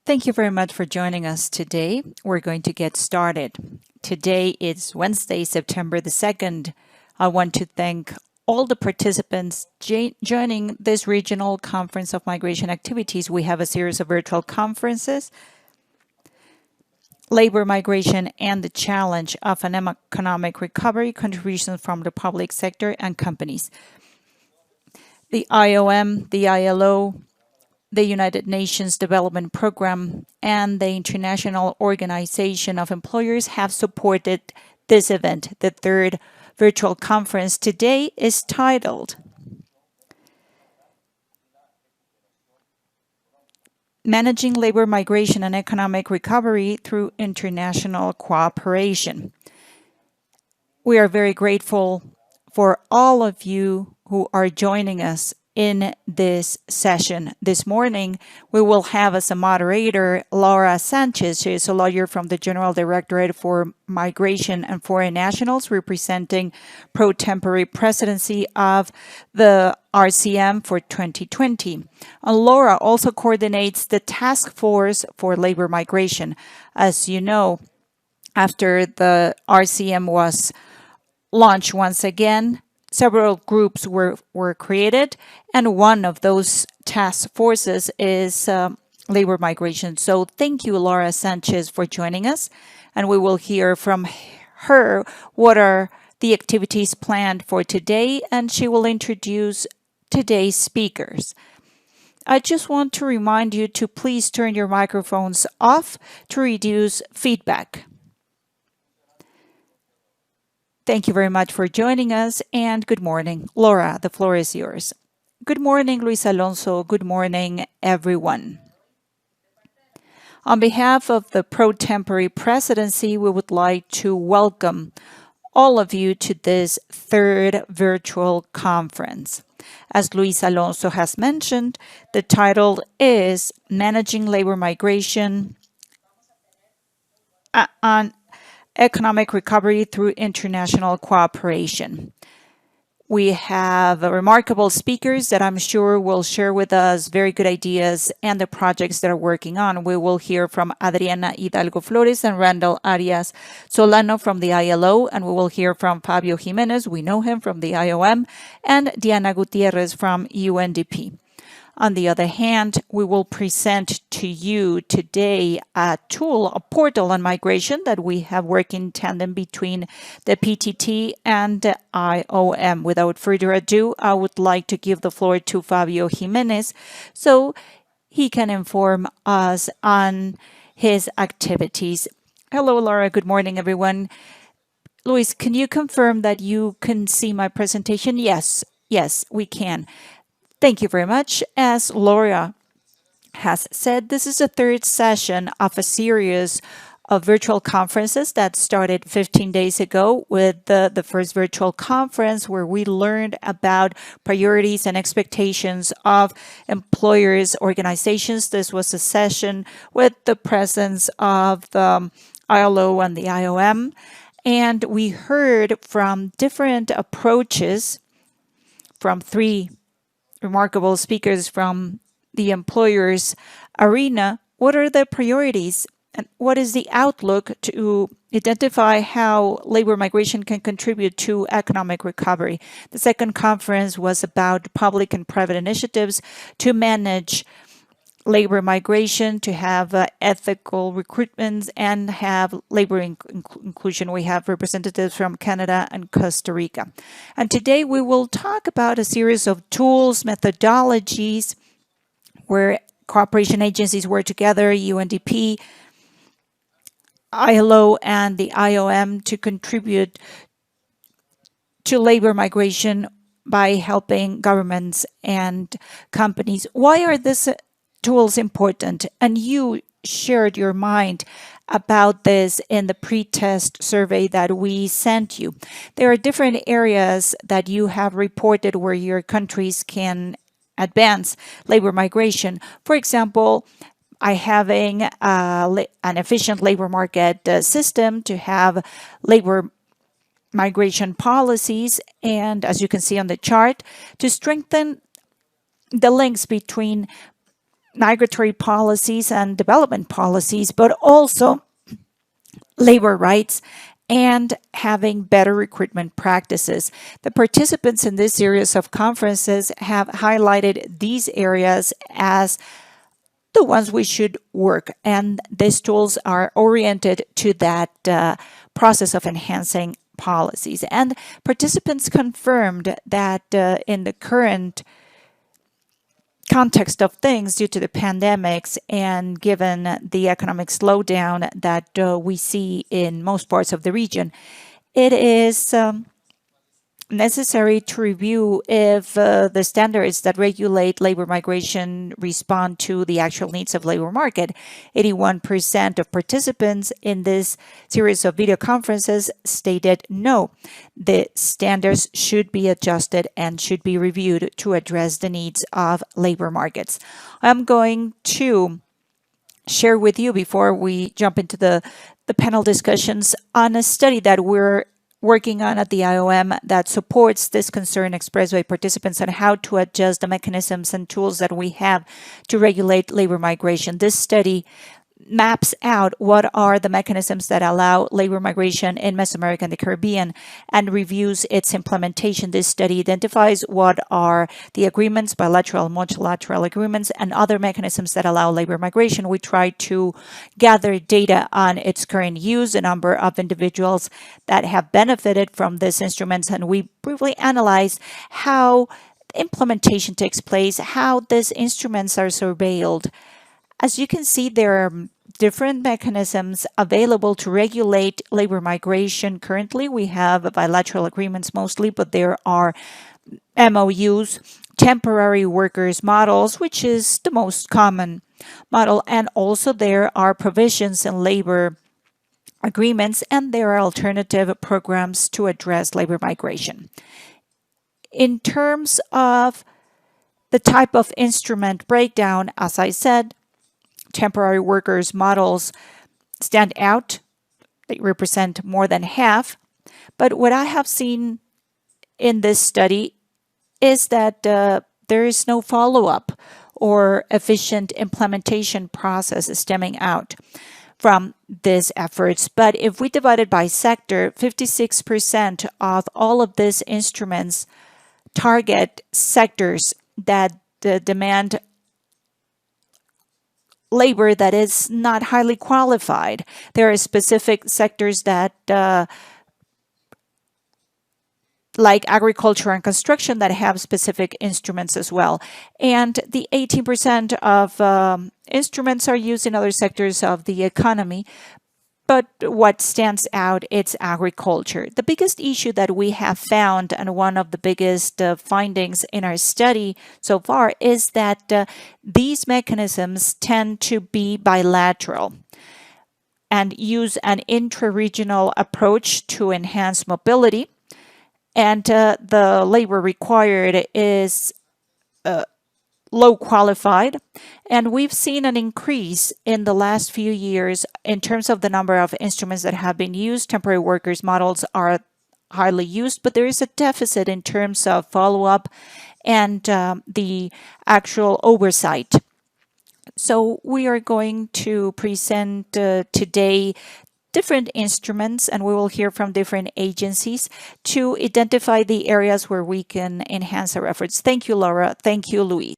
Thank you very much for joining us today. We're going to get started. Today is Wednesday, September the 2nd. I want to thank all the participants joining this regional conference of migration activities. We have a series of virtual conferences, labor migration and the challenge of an economic recovery, contributions from the public sector and companies. The IOM, the ILO, the United Nations Development Program, and the International Organization of Employers have supported this event. The third virtual conference today is titled Managing Labor Migration and Economic Recovery Through International Cooperation. We are very grateful for all of you who are joining us in this session. This morning, we will have as a moderator Laura Sanchez. She is a lawyer from the General Directorate for Migration and Foreign Nationals, representing pro tempore presidency of the RCM for 2020. And Laura also coordinates the Task Force for Labor Migration. As you know, after the RCM was launched once again, several groups were created, and one of those task forces is labor migration. So thank you, Laura Sanchez, for joining us, and we will hear from her what are the activities planned for today, and she will introduce today's speakers. I just want to remind you to please turn your microphones off to reduce feedback. Thank you very much for joining us, and good morning. Laura, the floor is yours. Good morning, Luis Alonso. Good morning, everyone. On behalf of the pro tempore presidency, we would like to welcome all of you to this third virtual conference. As Luis Alonso has mentioned, the title is Managing Labor Migration on Economic Recovery Through International Cooperation. We have remarkable speakers that I'm sure will share with us very good ideas and the projects that are working on. We will hear from Adriana Hidalgo Flores and Randall Arias Solano from the ILO, and we will hear from Fabio Jimenez, we know him from the IOM, and Diana Gutierrez from UNDP. On the other hand, we will present to you today a tool, a portal on migration that we have worked in tandem between the PTT and the IOM. Without further ado, I would like to give the floor to Fabio Jimenez so he can inform us on his activities. Hello, Laura. Good morning, everyone. Luis, can you confirm that you can see my presentation? Yes, we can. Thank you very much. As Laura has said, this is the third session of a series of virtual conferences that started 15 days ago with the first virtual conference where we learned about priorities and expectations of employers' organizations. This was a session with the presence of the ILO and the IOM, and we heard from different approaches from three remarkable speakers from the employers' arena. What are the priorities and what is the outlook to identify how labor migration can contribute to economic recovery? The second conference was about public and private initiatives to manage labor migration, to have ethical recruitments, and have labor inclusion. We have representatives from Canada and Costa Rica. And today we will talk about a series of tools, methodologies, where cooperation agencies work together, UNDP, ILO, and the IOM to contribute to labor migration by helping governments and companies. Why are these tools important? And you shared your mind about this in the pre-test survey that we sent you. There are different areas that you have reported where your countries can advance labor migration. For example, by having an efficient labor market system, to have labor migration policies, and as you can see on the chart, to strengthen the links between migratory policies and development policies, but also labor rights and having better recruitment practices. The participants in this series of conferences have highlighted these areas as the ones we should work, and these tools are oriented to that process of enhancing policies. And participants confirmed that in the current context of things due to the pandemics and given the economic slowdown that we see in most parts of the region, it is necessary to review if the standards that regulate labor migration respond to the actual needs of labor market. 81% of participants in this series of video conferences stated no. The standards should be adjusted and should be reviewed to address the needs of labor markets. I'm going to share with you before we jump into the panel discussions on a study that we're working on at the IOM that supports this concern expressed by participants on how to adjust the mechanisms and tools that we have to regulate labor migration. This study maps out what are the mechanisms that allow labor migration in Mesoamerica and the Caribbean and reviews its implementation. This study identifies what are the agreements, bilateral, multilateral agreements, and other mechanisms that allow labor migration. We try to gather data on its current use, the number of individuals that have benefited from these instruments, and we briefly analyze how implementation takes place, how these instruments are surveilled. As you can see, there are different mechanisms available to regulate labor migration. Currently, we have bilateral agreements mostly, but there are MOUs, temporary workers models, which is the most common model, and also there are provisions in labor agreements, and there are alternative programs to address labor migration. In terms of the type of instrument breakdown, as I said, temporary workers models stand out. They represent more than half. But what I have seen in this study is that there is no follow-up or efficient implementation process stemming out from these efforts. But if we divide it by sector, 56% of all of these instruments target sectors that demand labor that is not highly qualified. There are specific sectors that, like agriculture and construction, that have specific instruments as well. And the 18% of instruments are used in other sectors of the economy. But what stands out, it's agriculture. The biggest issue that we have found, and one of the biggest findings in our study so far, is that these mechanisms tend to be bilateral and use an intra-regional approach to enhance mobility. And the labor required is low qualified, and we've seen an increase in the last few years in terms of the number of instruments that have been used. Temporary workers models are highly used, but there is a deficit in terms of follow-up and the actual oversight. So we are going to present today different instruments, and we will hear from different agencies to identify the areas where we can enhance our efforts. Thank you, Laura. Thank you, Luis.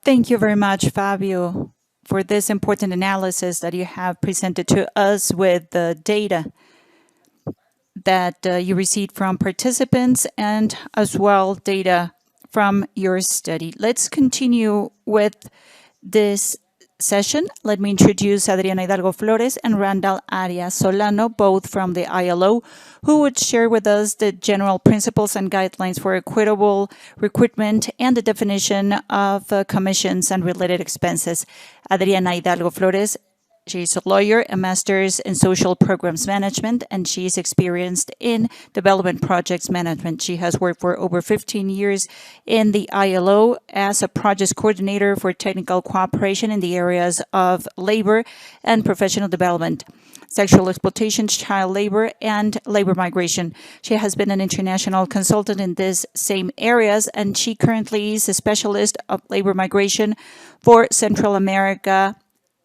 Thank you very much, Fabio, for this important analysis that you have presented to us with the data that you received from participants and as well data from your study. Let's continue with this session. Let me introduce Adriana Hidalgo Flores and Randall Arias Solano, both from the ILO, who would share with us the general principles and guidelines for equitable recruitment and the definition of commissions and related expenses. Adriana Hidalgo Flores She's a lawyer, a master's in social programs management, and she's experienced in development projects management. She has worked for over 15 years in the ILO as a projects coordinator for technical cooperation in the areas of labor and professional development, sexual exploitation, child labor, and labor migration. She has been an international consultant in these same areas, and she currently is a specialist of labor migration for Central America,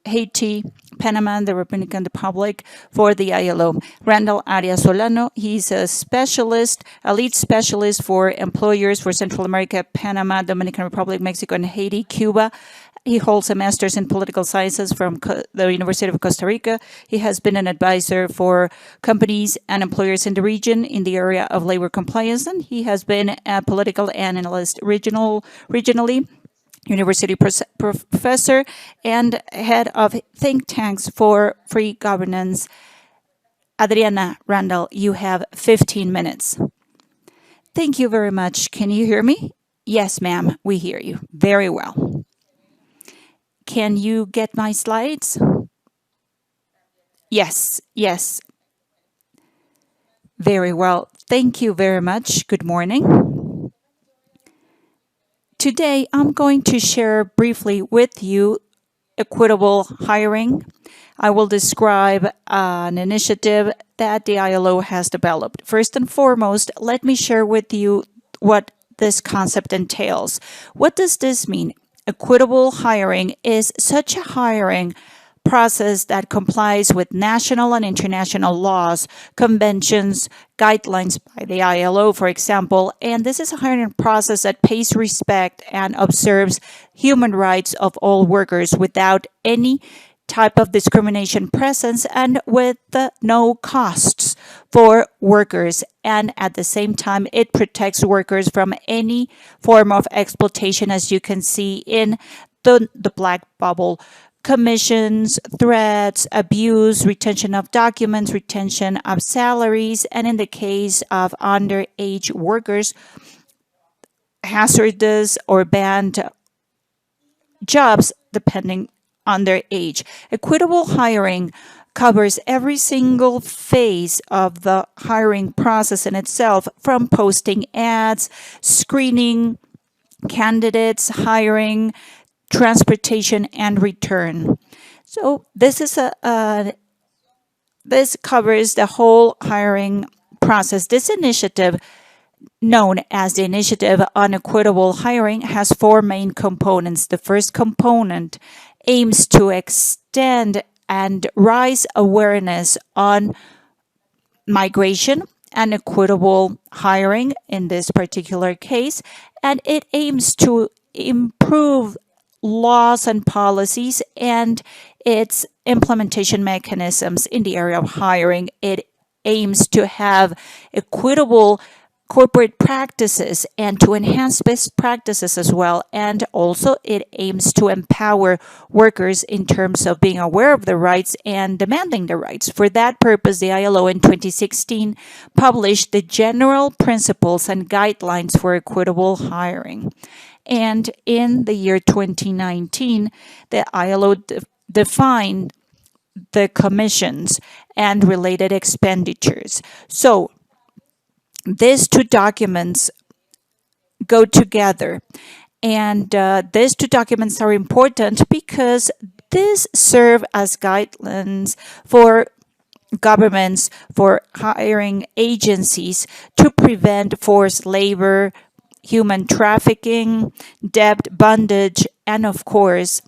Haiti, Panama, and the Dominican Republic for the ILO. Randall Arias Solano, he's a specialist, a lead specialist for employers for Central America, Panama, Dominican Republic, Mexico, and Haiti, Cuba. He holds a master's in political sciences from the University of Costa Rica. He has been an advisor for companies and employers in the region in the area of labor compliance, and he has been a political analyst regionally, university professor, and head of think tanks for free governance. Adriana Randall, you have 15 minutes. Thank you very much. Can you hear me? Yes, ma'am, we hear you very well. Can you get my slides? Yes, yes. Very well. Thank you very much. Good morning. Today, I'm going to share briefly with you equitable hiring. I will describe an initiative that the ILO has developed. First and foremost, let me share with you what this concept entails. What does this mean? Equitable hiring is such a hiring process that complies with national and international laws, conventions, guidelines by the ILO, for example, and this is a hiring process that pays respect and observes human rights of all workers without any type of discrimination presence and with no costs for workers. And at the same time, it protects workers from any form of exploitation, as you can see in the black bubble. Commissions, threats, abuse, retention of documents, retention of salaries, and in the case of underage workers, hazardous or banned jobs depending on their age. Equitable hiring covers every single phase of the hiring process in itself, from posting ads, screening candidates, hiring, transportation, and return. So this is this covers the whole hiring process. This initiative, known as the Initiative on Equitable Hiring, has four main components. The first component aims to extend and raise awareness on migration and equitable hiring in this particular case, and it aims to improve laws and policies and its implementation mechanisms in the area of hiring. It aims to have equitable corporate practices and to enhance best practices as well. And also it aims to empower workers in terms of being aware of their rights and demanding their rights. For that purpose, the ILO in 2016 published the general principles and guidelines for equitable hiring. And in the year 2019, the ILO defined the commissions and related expenditures. So these two documents go together, and these two documents are important because these serve as guidelines for governments, for hiring agencies to prevent forced labor, human trafficking, debt bondage, and of course,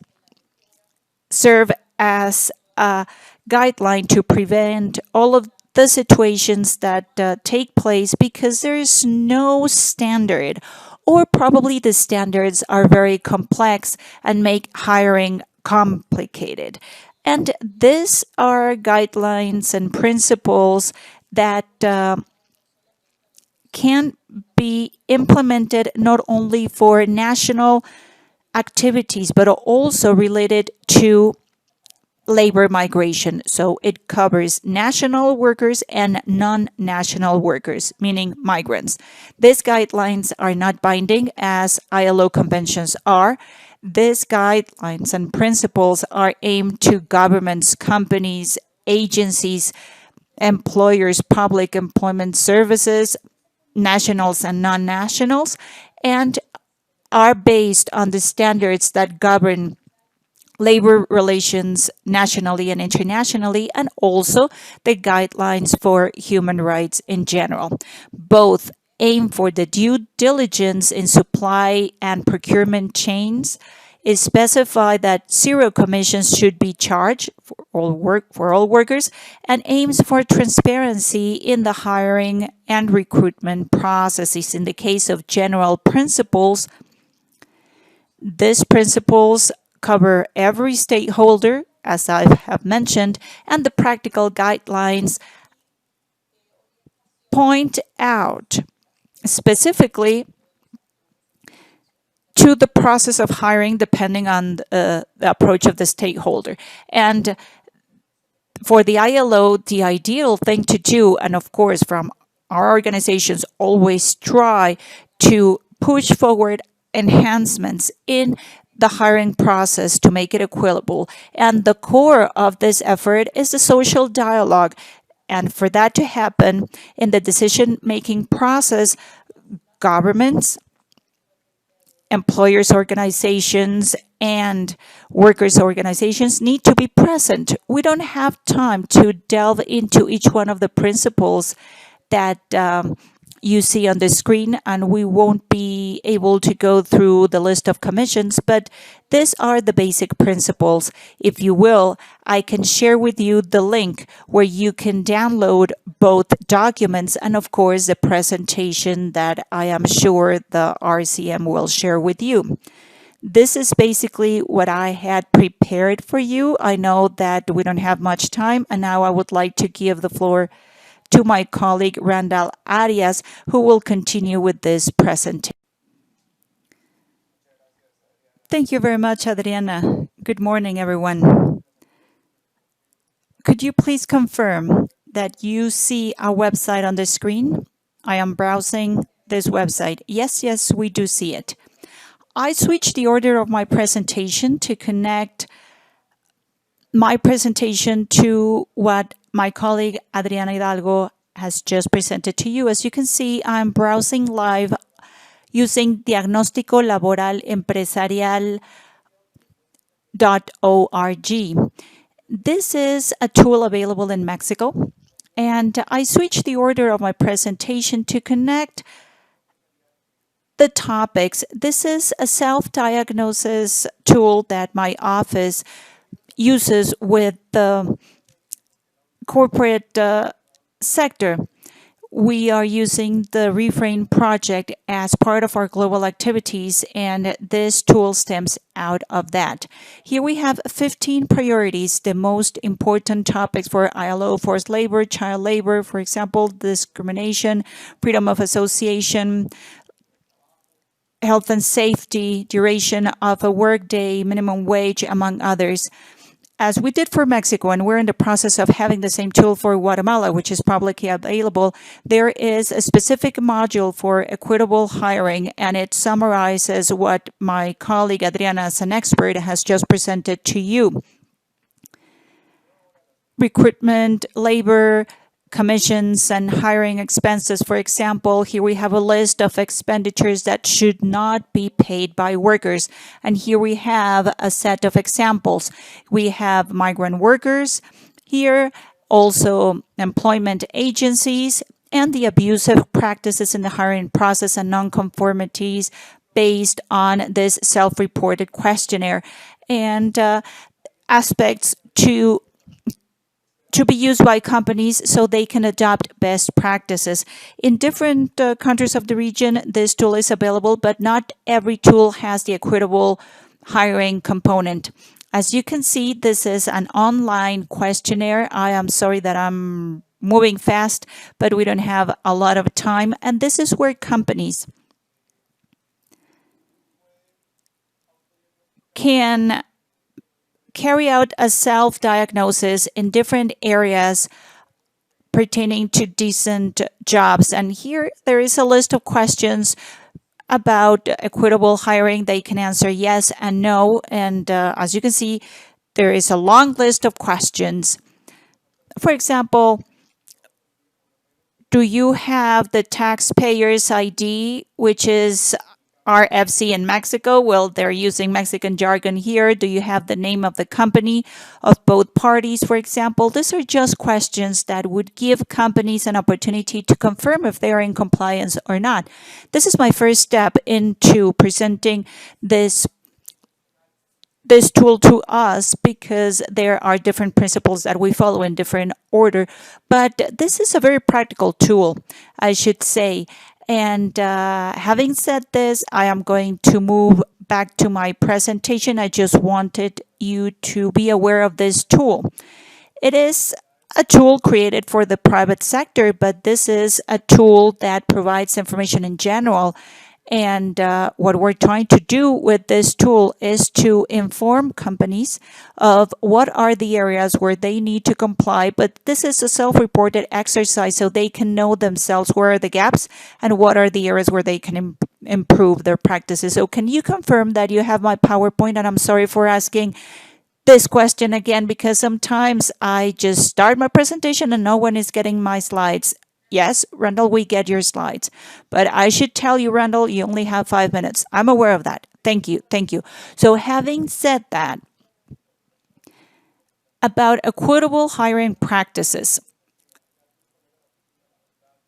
serve as a guideline to prevent all of the situations that take place because there is no standard, or probably the standards are very complex and make hiring complicated. And these are guidelines and principles that can be implemented not only for national activities, but also related to labor migration. So it covers national workers and non-national workers, meaning migrants. These guidelines are not binding as ILO conventions are. These guidelines and principles are aimed to governments, companies, agencies, employers, public employment services, nationals and non-nationals, and are based on the standards that govern labor relations nationally and internationally, and also the guidelines for human rights in general. Both aim for the due diligence in supply and procurement chains, is specify that zero commissions should be charged for all workers, and aims for transparency in the hiring and recruitment processes. In the case of general principles, these principles cover every stakeholder, as I have mentioned, and the practical guidelines point out specifically to the process of hiring depending on the approach of the stakeholder. And for the ILO, the ideal thing to do, and of course from our organizations always try to push forward enhancements in the hiring process to make it equitable. And the core of this effort is the social dialogue. And for that to happen in the decision-making process, governments, employers' organizations, and workers' organizations need to be present. We don't have time to delve into each one of the principles that you see on the screen, and we won't be able to go through the list of commissions, but these are the basic principles. If you will, I can share with you the link where you can download both documents and, of course, the presentation that I am sure the RCM will share with you. This is basically what I had prepared for you. I know that we don't have much time, and now I would like to give the floor to my colleague Randall Arias, who will continue with this presentation. Thank you very much, Adriana. Good morning, everyone. Could you please confirm that you see our website on the screen? I am browsing this website. Yes, we do see it. I switched the order of my presentation to connect my presentation to what my colleague Adriana Hidalgo has just presented to you. As you can see, I'm browsing live using Diagnóstico Laboral Empresarial.org. This is a tool available in Mexico, and I switched the order of my presentation to connect the topics. This is a self-diagnosis tool that my office uses with the corporate sector. We are using the Refrain project as part of our global activities, and this tool stems out of that. Here we have 15 priorities, the most important topics for ILO: forced labor, child labor, for example, discrimination, freedom of association, health and safety, duration of a workday, minimum wage, among others. As we did for Mexico, and we're in the process of having the same tool for Guatemala, which is publicly available, there is a specific module for equitable hiring, and it summarizes what my colleague Adriana, as an expert, has just presented to you. Recruitment, labor, commissions, and hiring expenses. For example, here we have a list of expenditures that should not be paid by workers. And here we have a set of examples. We have migrant workers here, also employment agencies, and the abusive practices in the hiring process and nonconformities based on this self-reported questionnaire, and aspects to be used by companies so they can adopt best practices. In different countries of the region, this tool is available, but not every tool has the equitable hiring component. As you can see, this is an online questionnaire. I am sorry that I'm moving fast, but we don't have a lot of time. And this is where companies can carry out a self-diagnosis in different areas pertaining to decent jobs. And here there is a list of questions about equitable hiring, they can answer yes and no. And as you can see, there is a long list of questions. For example, do you have the taxpayer's ID, which is RFC in Mexico? Well, they're using Mexican jargon here. Do you have the name of the company of both parties, for example? These are just questions that would give companies an opportunity to confirm if they are in compliance or not. This is my first step into presenting this tool to us because there are different principles that we follow in different order. But this is a very practical tool, I should say. And having said this, I am going to move back to my presentation. I just wanted you to be aware of this tool. It is a tool created for the private sector, but this is a tool that provides information in general. And what we're trying to do with this tool is to inform companies of what are the areas where they need to comply. But this is a self-reported exercise, so they can know themselves where are the gaps and what are the areas where they can improve their practices. So can you confirm that you have my PowerPoint? And I'm sorry for asking this question again, because sometimes I just start my presentation and no one is getting my slides. Yes, Randall, we get your slides. But I should tell you, Randall, you only have 5 minutes. I'm aware of that. Thank you. Thank you. So having said that, about equitable hiring practices,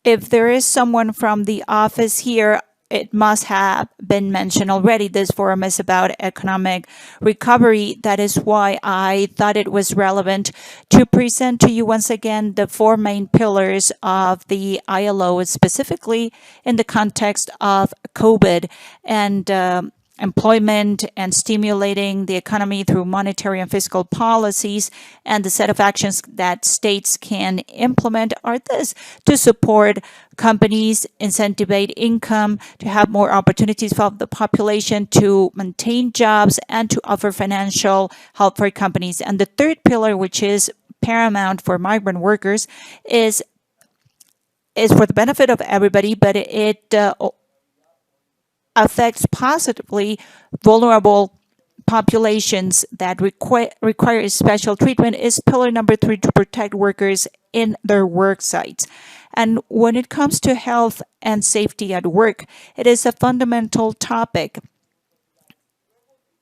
if there is someone from the office here, it must have been mentioned already. This forum is about economic recovery. That is why I thought it was relevant to present to you once again the 4 main pillars of the ILO, specifically in the context of COVID and employment and stimulating the economy through monetary and fiscal policies. And the set of actions that states can implement are this: to support companies, incentivize income, to have more opportunities for the population, to maintain jobs, and to offer financial help for companies. And the third pillar, which is paramount for migrant workers, is for the benefit of everybody, but it affects positively vulnerable populations that require special treatment, is pillar number 3, to protect workers in their work sites. And when it comes to health and safety at work, it is a fundamental topic,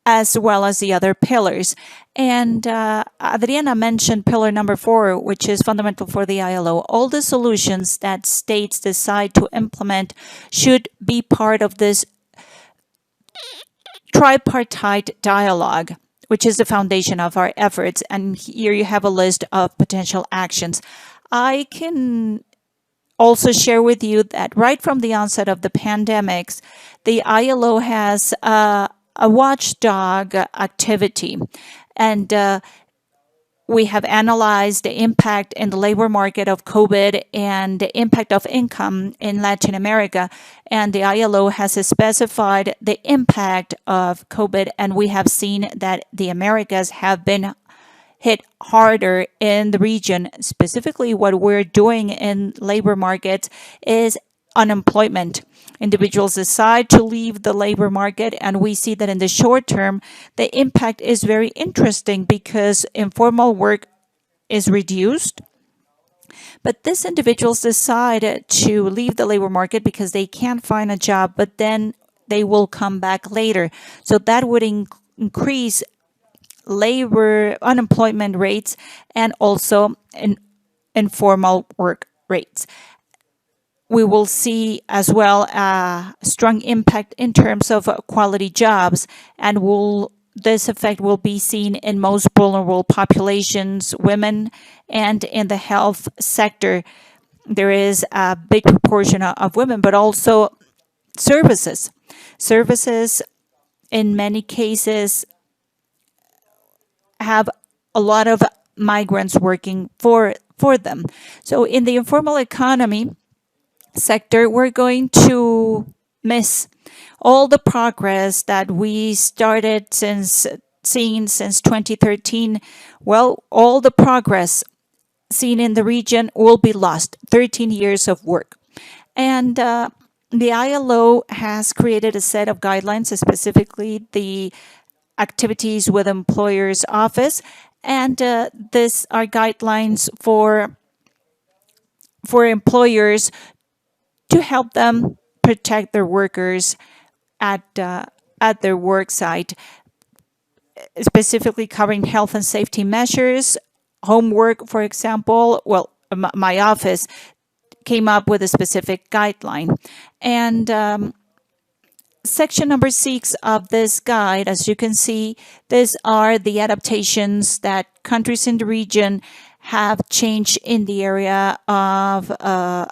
as well as the other pillars. And Adriana mentioned pillar number 4, which is fundamental for the ILO. All the solutions that states decide to implement should be part of this tripartite dialogue, which is the foundation of our efforts. And here you have a list of potential actions. I can also share with you that right from the onset of the pandemics, the ILO has a watchdog activity. And we have analyzed the impact in the labor market of COVID and the impact of income in Latin America. And the ILO has specified the impact of COVID, and we have seen that the Americas have been hit harder in the region. Specifically, what we're doing in labor markets is unemployment. Individuals decide to leave the labor market, and we see that in the short term, the impact is very interesting because informal work is reduced. But these individuals decide to leave the labor market because they can't find a job, but then they will come back later. So that would increase labor unemployment rates and also informal work rates. We will see as well a strong impact in terms of quality jobs, and this effect will be seen in most vulnerable populations, women, and in the health sector. There is a big proportion of women, but also services. Services, in many cases, have a lot of migrants working for them. So in the informal economy sector, we're going to miss all the progress that we started seeing since 2013. Well, all the progress seen in the region will be lost. 13 years of work. And The ILO has created a set of guidelines, specifically the activities with employers' office, and these are guidelines for employers to help them protect their workers at their work site, specifically covering health and safety measures, homework, for example. Well, my office came up with a specific guideline. And section number 6 of this guide, as you can see, these are the adaptations that countries in the region have changed in the area of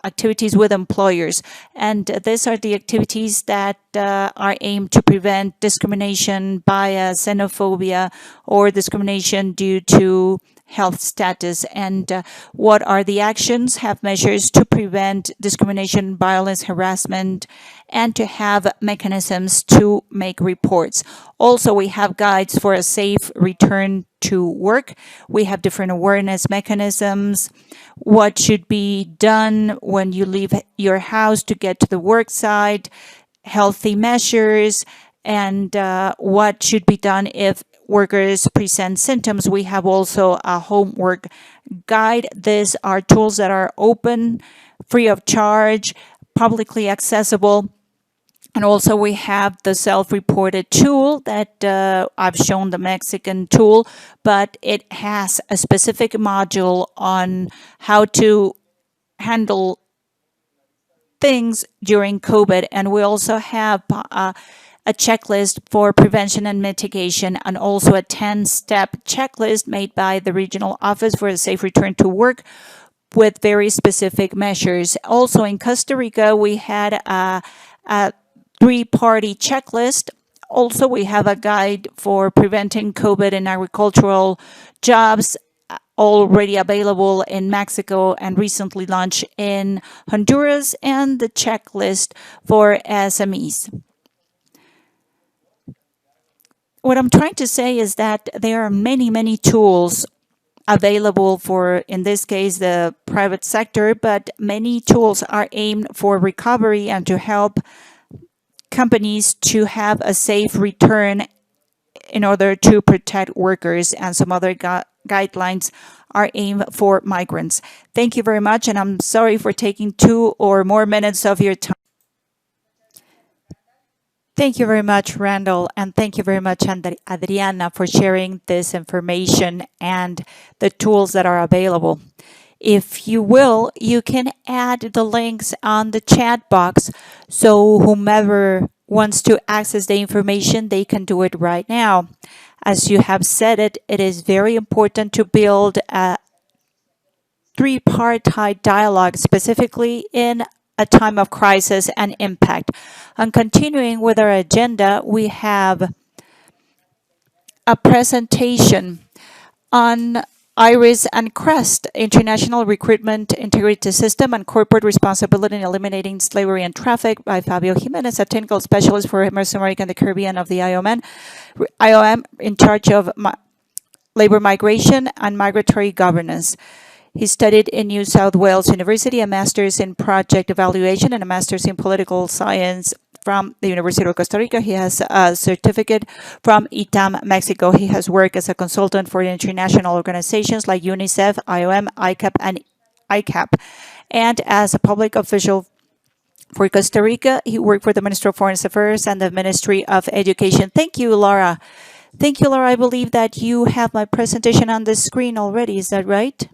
activities with employers. And these are the activities that are aimed to prevent discrimination, bias, xenophobia, or discrimination due to health status. And what are the actions? Have measures to prevent discrimination, violence, harassment, and to have mechanisms to make reports. Also, we have guides for a safe return to work. We have different awareness mechanisms, what should be done when you leave your house to get to the work site, healthy measures, and what should be done if workers present symptoms. We have also a homework guide. These are tools that are open, free of charge, publicly accessible. And also we have the self-reported tool that I've shown the Mexican tool, but it has a specific module on how to handle things during COVID. And we also have a checklist for prevention and mitigation, and also a 10-step checklist made by the regional office for a safe return to work with very specific measures. Also in Costa Rica, we had a 3-party checklist. Also, we have a guide for preventing COVID in agricultural jobs, already available in Mexico and recently launched in Honduras, and the checklist for SMEs. What I'm trying to say is that there are many tools available for, in this case, the private sector, but many tools are aimed for recovery and to help companies to have a safe return in order to protect workers, and some other guidelines are aimed for migrants. Thank you very much, and I'm sorry for taking 2 or more minutes of your time. Thank you very much, Randall, and thank you very much, Adriana, for sharing this information and the tools that are available. If you will, you can add the links on the chat box, so whomever wants to access the information, they can do it right now. As you have said it, it is very important to build a tripartite dialogue, specifically in a time of crisis and impact. And continuing with our agenda, we have a presentation on IRIS and CREST, International Recruitment Integrity System and Corporate Responsibility in Eliminating Slavery and Traffic, by Fabio Jimenez, a technical specialist for Mesoamerica and the Caribbean of the IOM in charge of labor migration and migratory governance. He studied in New South Wales University, a master's in project evaluation and a master's in political science from the University of Costa Rica. He has a certificate from ITAM, Mexico. He has worked as a consultant for international organizations like UNICEF, IOM, ICAP, and ICAP. And as a public official for Costa Rica, he worked for the Ministry of Foreign Affairs and the Ministry of Education. Thank you, Laura. Thank you, Laura. I believe that you have my presentation on the screen already. Is that right?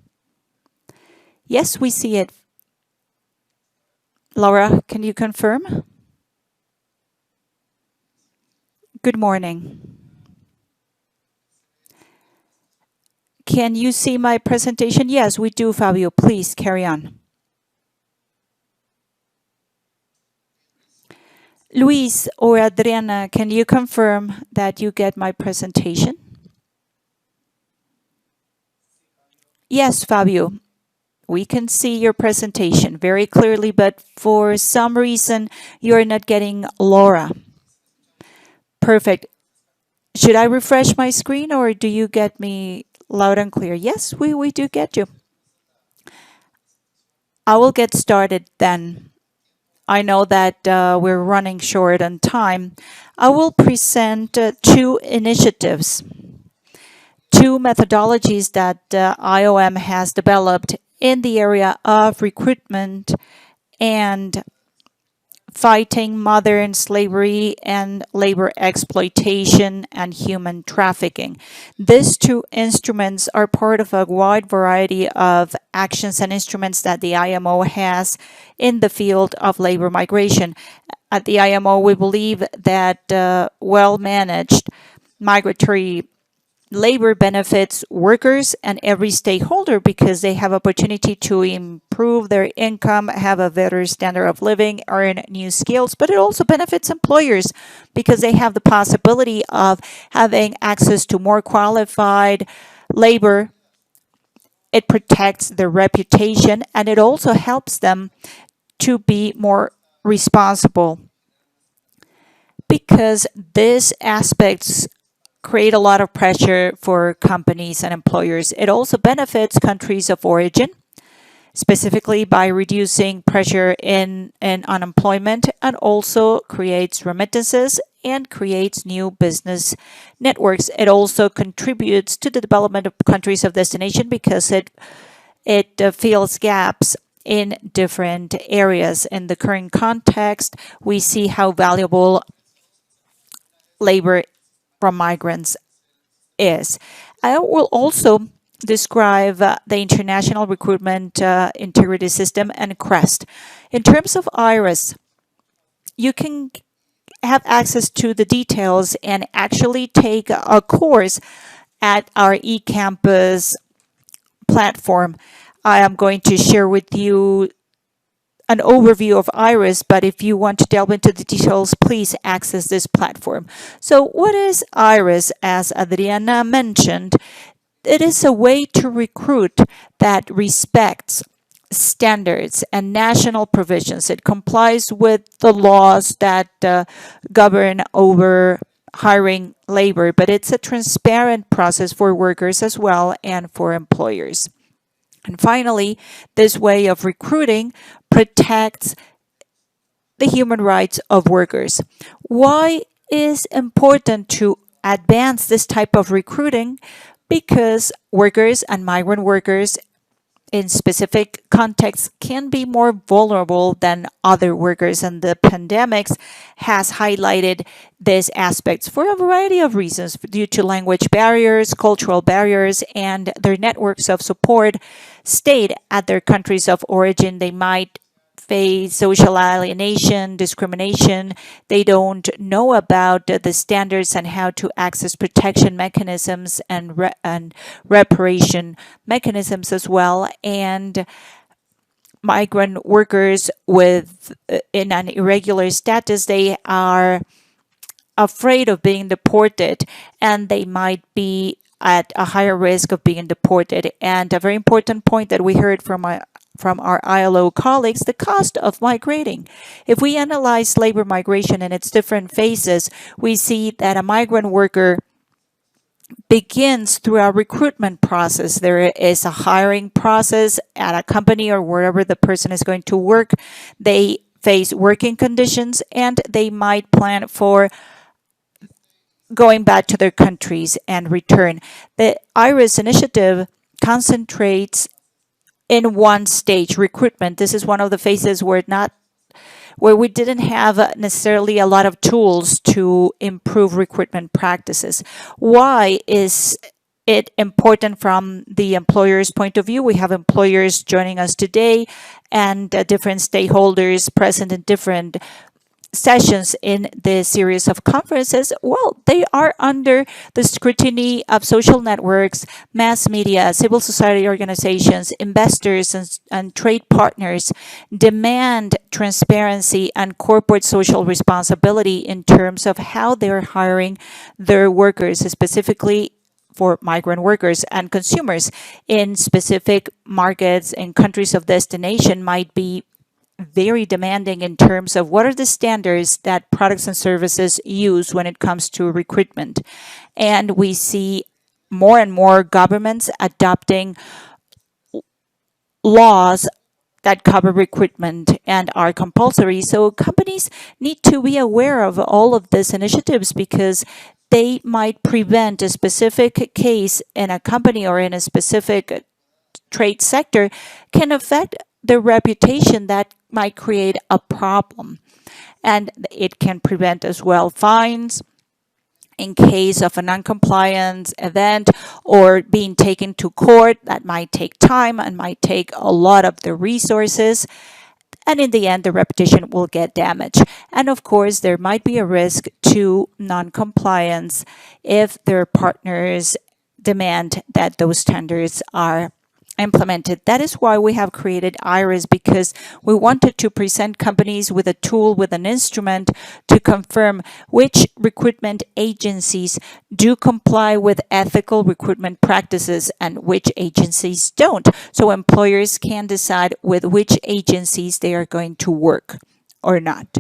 Yes, we see it. Laura, can you confirm? Good morning. Can you see my presentation? Yes, we do, Fabio. Please carry on. Luis or Adriana, can you confirm that you get my presentation? Yes, Fabio. We can see your presentation very clearly, but for some reason, you're not getting Laura. Perfect. Should I refresh my screen, or do you get me loud and clear? Yes, we do get you. I will get started then. I know that we're running short on time. I will present two initiatives, two methodologies that IOM has developed in the area of recruitment and fighting modern slavery and labor exploitation and human trafficking. These two instruments are part of a wide variety of actions and instruments that the IMO has in the field of labor migration. At the IMO, we believe that well managed migratory labor benefits workers and every stakeholder because they have opportunity to improve their income, have a better standard of living, earn new skills, but it also benefits employers because they have the possibility of having access to more qualified labor. It protects their reputation and it also helps them to be more responsible because these aspects create a lot of pressure for companies and employers. It also benefits countries of origin, specifically by reducing pressure in unemployment, and also creates remittances and creates new business networks. It also contributes to the development of countries of destination because it fills gaps in different areas. In the current context, we see how valuable labor from migrants is. I will also describe the International Recruitment Integrity System and CREST. In terms of IRIS, you can have access to the details and actually take a course at our eCampus platform. I am going to share with you an overview of IRIS, but if you want to delve into the details, please access this platform. So what is IRIS? As Adriana mentioned, it is a way to recruit that respects standards and national provisions. It complies with the laws that govern over hiring labor, but it's a transparent process for workers as well and for employers. And finally, this way of recruiting protects the human rights of workers. Why is important to advance this type of recruiting? Because workers and migrant workers in specific contexts can be more vulnerable than other workers, and the pandemics has highlighted these aspects for a variety of reasons due to language barriers, cultural barriers, and their networks of support stayed at their countries of origin. They might face social alienation, discrimination. They don't know about the standards and how to access protection mechanisms and reparation mechanisms as well. And migrant workers with in an irregular status, they are afraid of being deported and they might be at a higher risk of being deported. And a very important point that we heard from our ILO colleagues, the cost of migrating. If we analyze labor migration in its different phases, we see that a migrant worker begins through a recruitment process. There is a hiring process at a company or wherever the person is going to work. They face working conditions and they might plan for going back to their countries and return. The IRIS initiative concentrates in one stage, recruitment. This is one of the phases where we didn't have necessarily a lot of tools to improve recruitment practices. Why is it important from the employer's point of view? We have employers joining us today and different stakeholders present in different sessions in this series of conferences. Well, they are under the scrutiny of social networks, mass media, civil society organizations, investors, and trade partners demand transparency and corporate social responsibility in terms of how they're hiring their workers, specifically for migrant workers. And consumers in specific markets and countries of destination might be very demanding in terms of what are the standards that products and services use when it comes to recruitment. And we see more and more governments adopting laws that cover recruitment and are compulsory. So companies need to be aware of all of these initiatives because they might prevent a specific case in a company or in a specific trade sector can affect the reputation that might create a problem. And it can prevent as well fines in case of a non-compliance event or being taken to court. That might take time and might take a lot of the resources. And in the end, the reputation will get damaged. And of course, there might be a risk to non-compliance if their partners demand that those standards are implemented. That is why we have created IRIS, because we wanted to present companies with a tool, with an instrument to confirm which recruitment agencies do comply with ethical recruitment practices and which agencies don't. So employers can decide with which agencies they are going to work or not.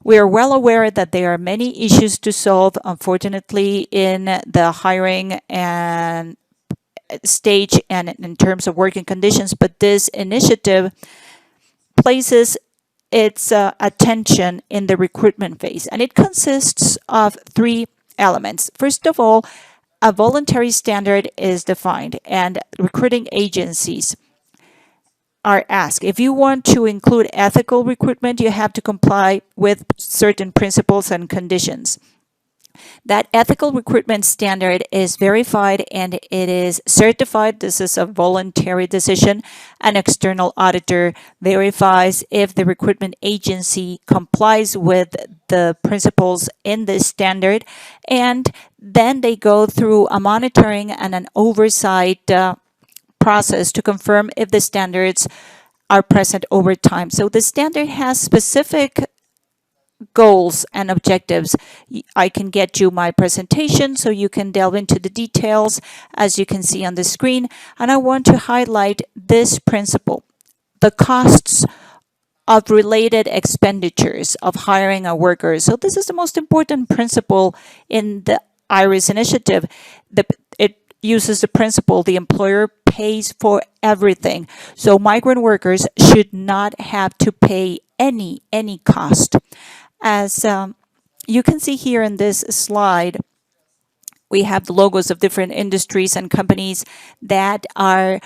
We are well aware that there are many issues to solve, unfortunately, in the hiring and stage and in terms of working conditions, but this initiative places its attention in the recruitment phase, and it consists of three elements. First of all, a voluntary standard is defined, and recruiting agencies are asked, if you want to include ethical recruitment, you have to comply with certain principles and conditions. That ethical recruitment standard is verified and it is certified. This is a voluntary decision. An external auditor verifies if the recruitment agency complies with the principles in this standard, and then they go through a monitoring and an oversight process to confirm if the standards are present over time. So the standard has specific goals and objectives. I can get you my presentation so you can delve into the details as you can see on the screen. And I want to highlight this principle: the costs of related expenditures of hiring a worker. So this is the most important principle in the IRIS initiative. It uses the principle the employer pays for everything. So migrant workers should not have to pay any cost. As you can see here in this slide, we have the logos of different industries and companies that are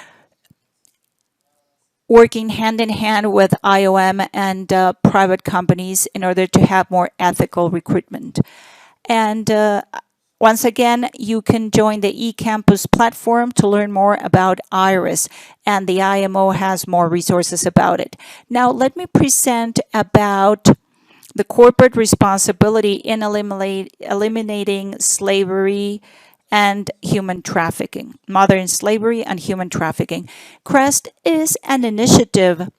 working hand in hand with IOM and private companies in order to have more ethical recruitment. And once again, you can join the eCampus platform to learn more about IRIS, and the IMO has more resources about it. Now, let me present about the corporate responsibility in eliminating slavery and human trafficking, modern slavery and human trafficking. CREST is an initiative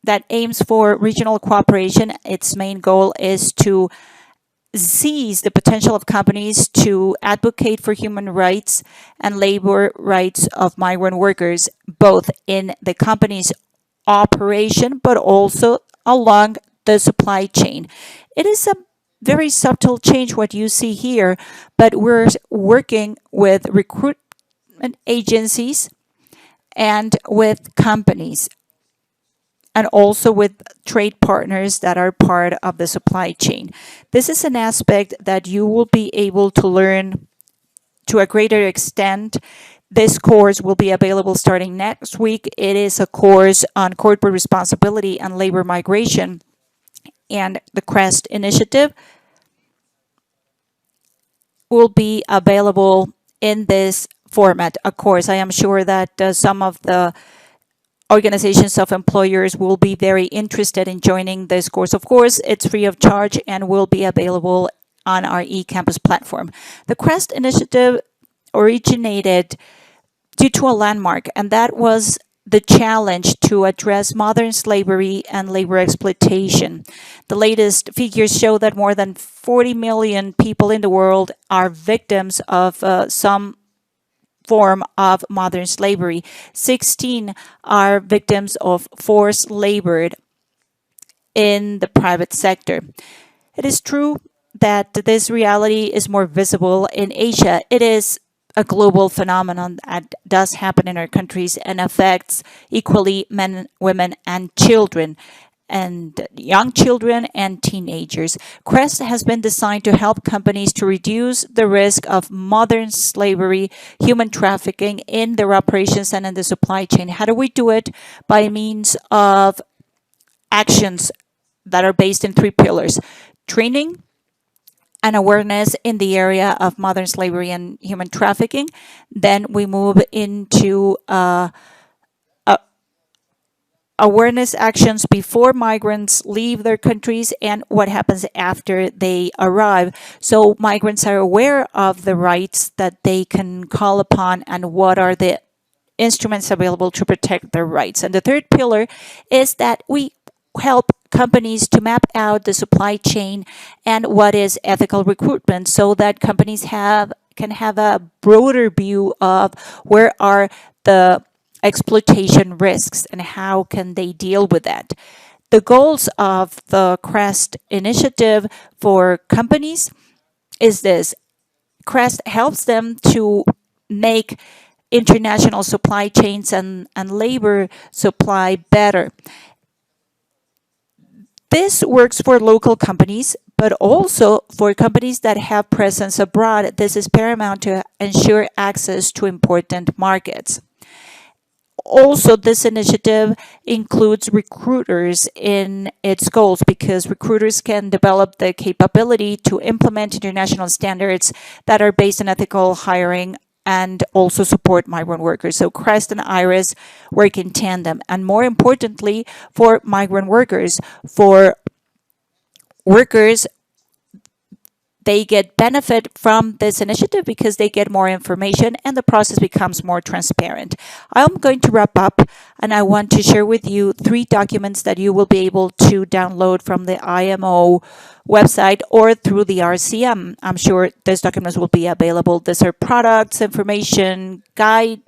that aims for regional cooperation. Its main goal is to seize the potential of companies to advocate for human rights and labor rights of migrant workers, both in the company's operation but also along the supply chain. It is a very subtle change what you see here, but we're working with recruitment agencies and with companies and also with trade partners that are part of the supply chain. This is an aspect that you will be able to learn to a greater extent. This course will be available starting next week. It is a course on corporate responsibility and labor migration and the CREST initiative will be available in this format. Of course, I am sure that some of the organizations of employers will be very interested in joining this course. Of course, it's free of charge and will be available on our eCampus platform. The CREST initiative originated due to a landmark, and that was the challenge to address modern slavery and labor exploitation. The latest figures show that more than 40 million people in the world are victims of some form of modern slavery. 16 are victims of forced labor in the private sector. It is true that this reality is more visible in Asia. It is a global phenomenon that does happen in our countries and affects equally men, women, and children, and young children and teenagers. CREST has been designed to help companies to reduce the risk of modern slavery, human trafficking in their operations and in the supply chain. How do we do it? By means of actions that are based in three pillars: training and awareness in the area of modern slavery and human trafficking. Then we move into awareness actions before migrants leave their countries and what happens after they arrive. So migrants are aware of the rights that they can call upon and what are the instruments available to protect their rights. And the third pillar is that we help companies to map out the supply chain and what is ethical recruitment so that companies can have a broader view of where are the exploitation risks and how can they deal with that. The goals of the CREST initiative for companies is this: CREST helps them to make international supply chains and labor supply better. This works for local companies, but also for companies that have presence abroad. This is paramount to ensure access to important markets. Also, this initiative includes recruiters in its goals because recruiters can develop the capability to implement international standards that are based on ethical hiring and also support migrant workers. So CREST and IRIS work in tandem. And more importantly, for migrant workers, for workers, they get benefit from this initiative because they get more information and the process becomes more transparent. I'm going to wrap up and I want to share with you 3 documents that you will be able to download from the IMO website or through the RCM. I'm sure these documents will be available. These are products, information, guidances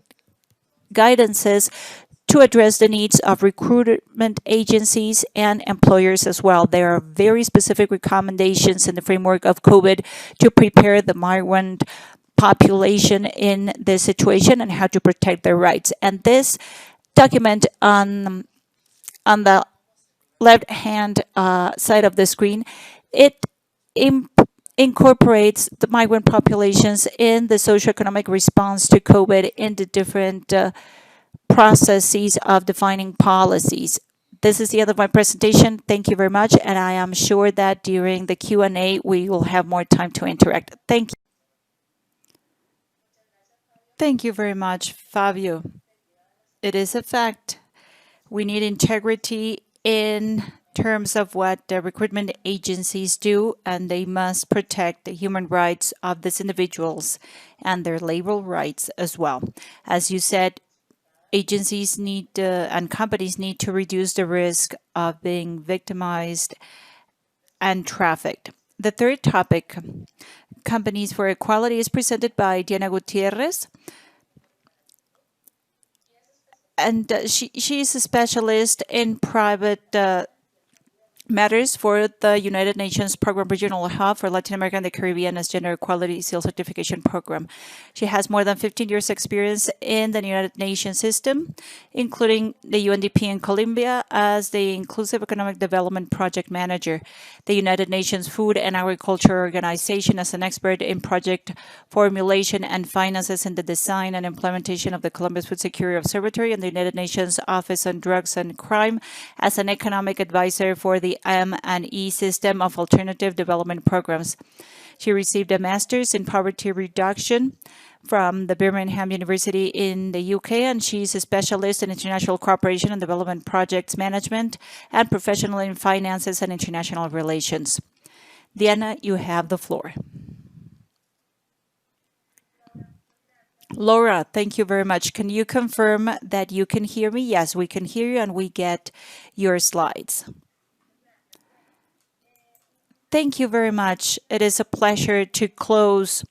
to address the needs of recruitment agencies and employers as well. There are very specific recommendations in the framework of COVID to prepare the migrant population in this situation and how to protect their rights. And this document on the left-hand side of the screen, it incorporates the migrant populations in the socioeconomic response to COVID in the different processes of defining policies. This is the end of my presentation. Thank you very much, and I am sure that during the Q&A we will have more time to interact. Thank you. Thank you very much, Fabio. It is a fact. We need integrity in terms of what the recruitment agencies do, and they must protect the human rights of these individuals and their labor rights as well. As you said, agencies need and companies need to reduce the risk of being victimized and trafficked. The third topic, Companies for Equality, is presented by Diana Gutierrez. And she is a specialist in private matters for the United Nations Program Regional Hub for Latin America and the Caribbean as Gender Equality Seal Certification Program. She has more than 15 years experience in the United Nations system, including the UNDP in Colombia as the Inclusive Economic Development Project Manager, the United Nations Food and Agriculture Organization as an expert in project formulation and finances in the design and implementation of the Columbus Food Security Observatory, and the United Nations Office on Drugs and Crime as an economic advisor for the M&E system of alternative development programs. She received a master's in poverty reduction from the Birmingham University in the UK, and she's a specialist in international cooperation and development projects management and professional in finances and international relations. Diana, you have the floor. Laura, thank you very much. Can you confirm that you can hear me? Yes, we can hear you and we get your slides. Thank you very much. It is a pleasure to close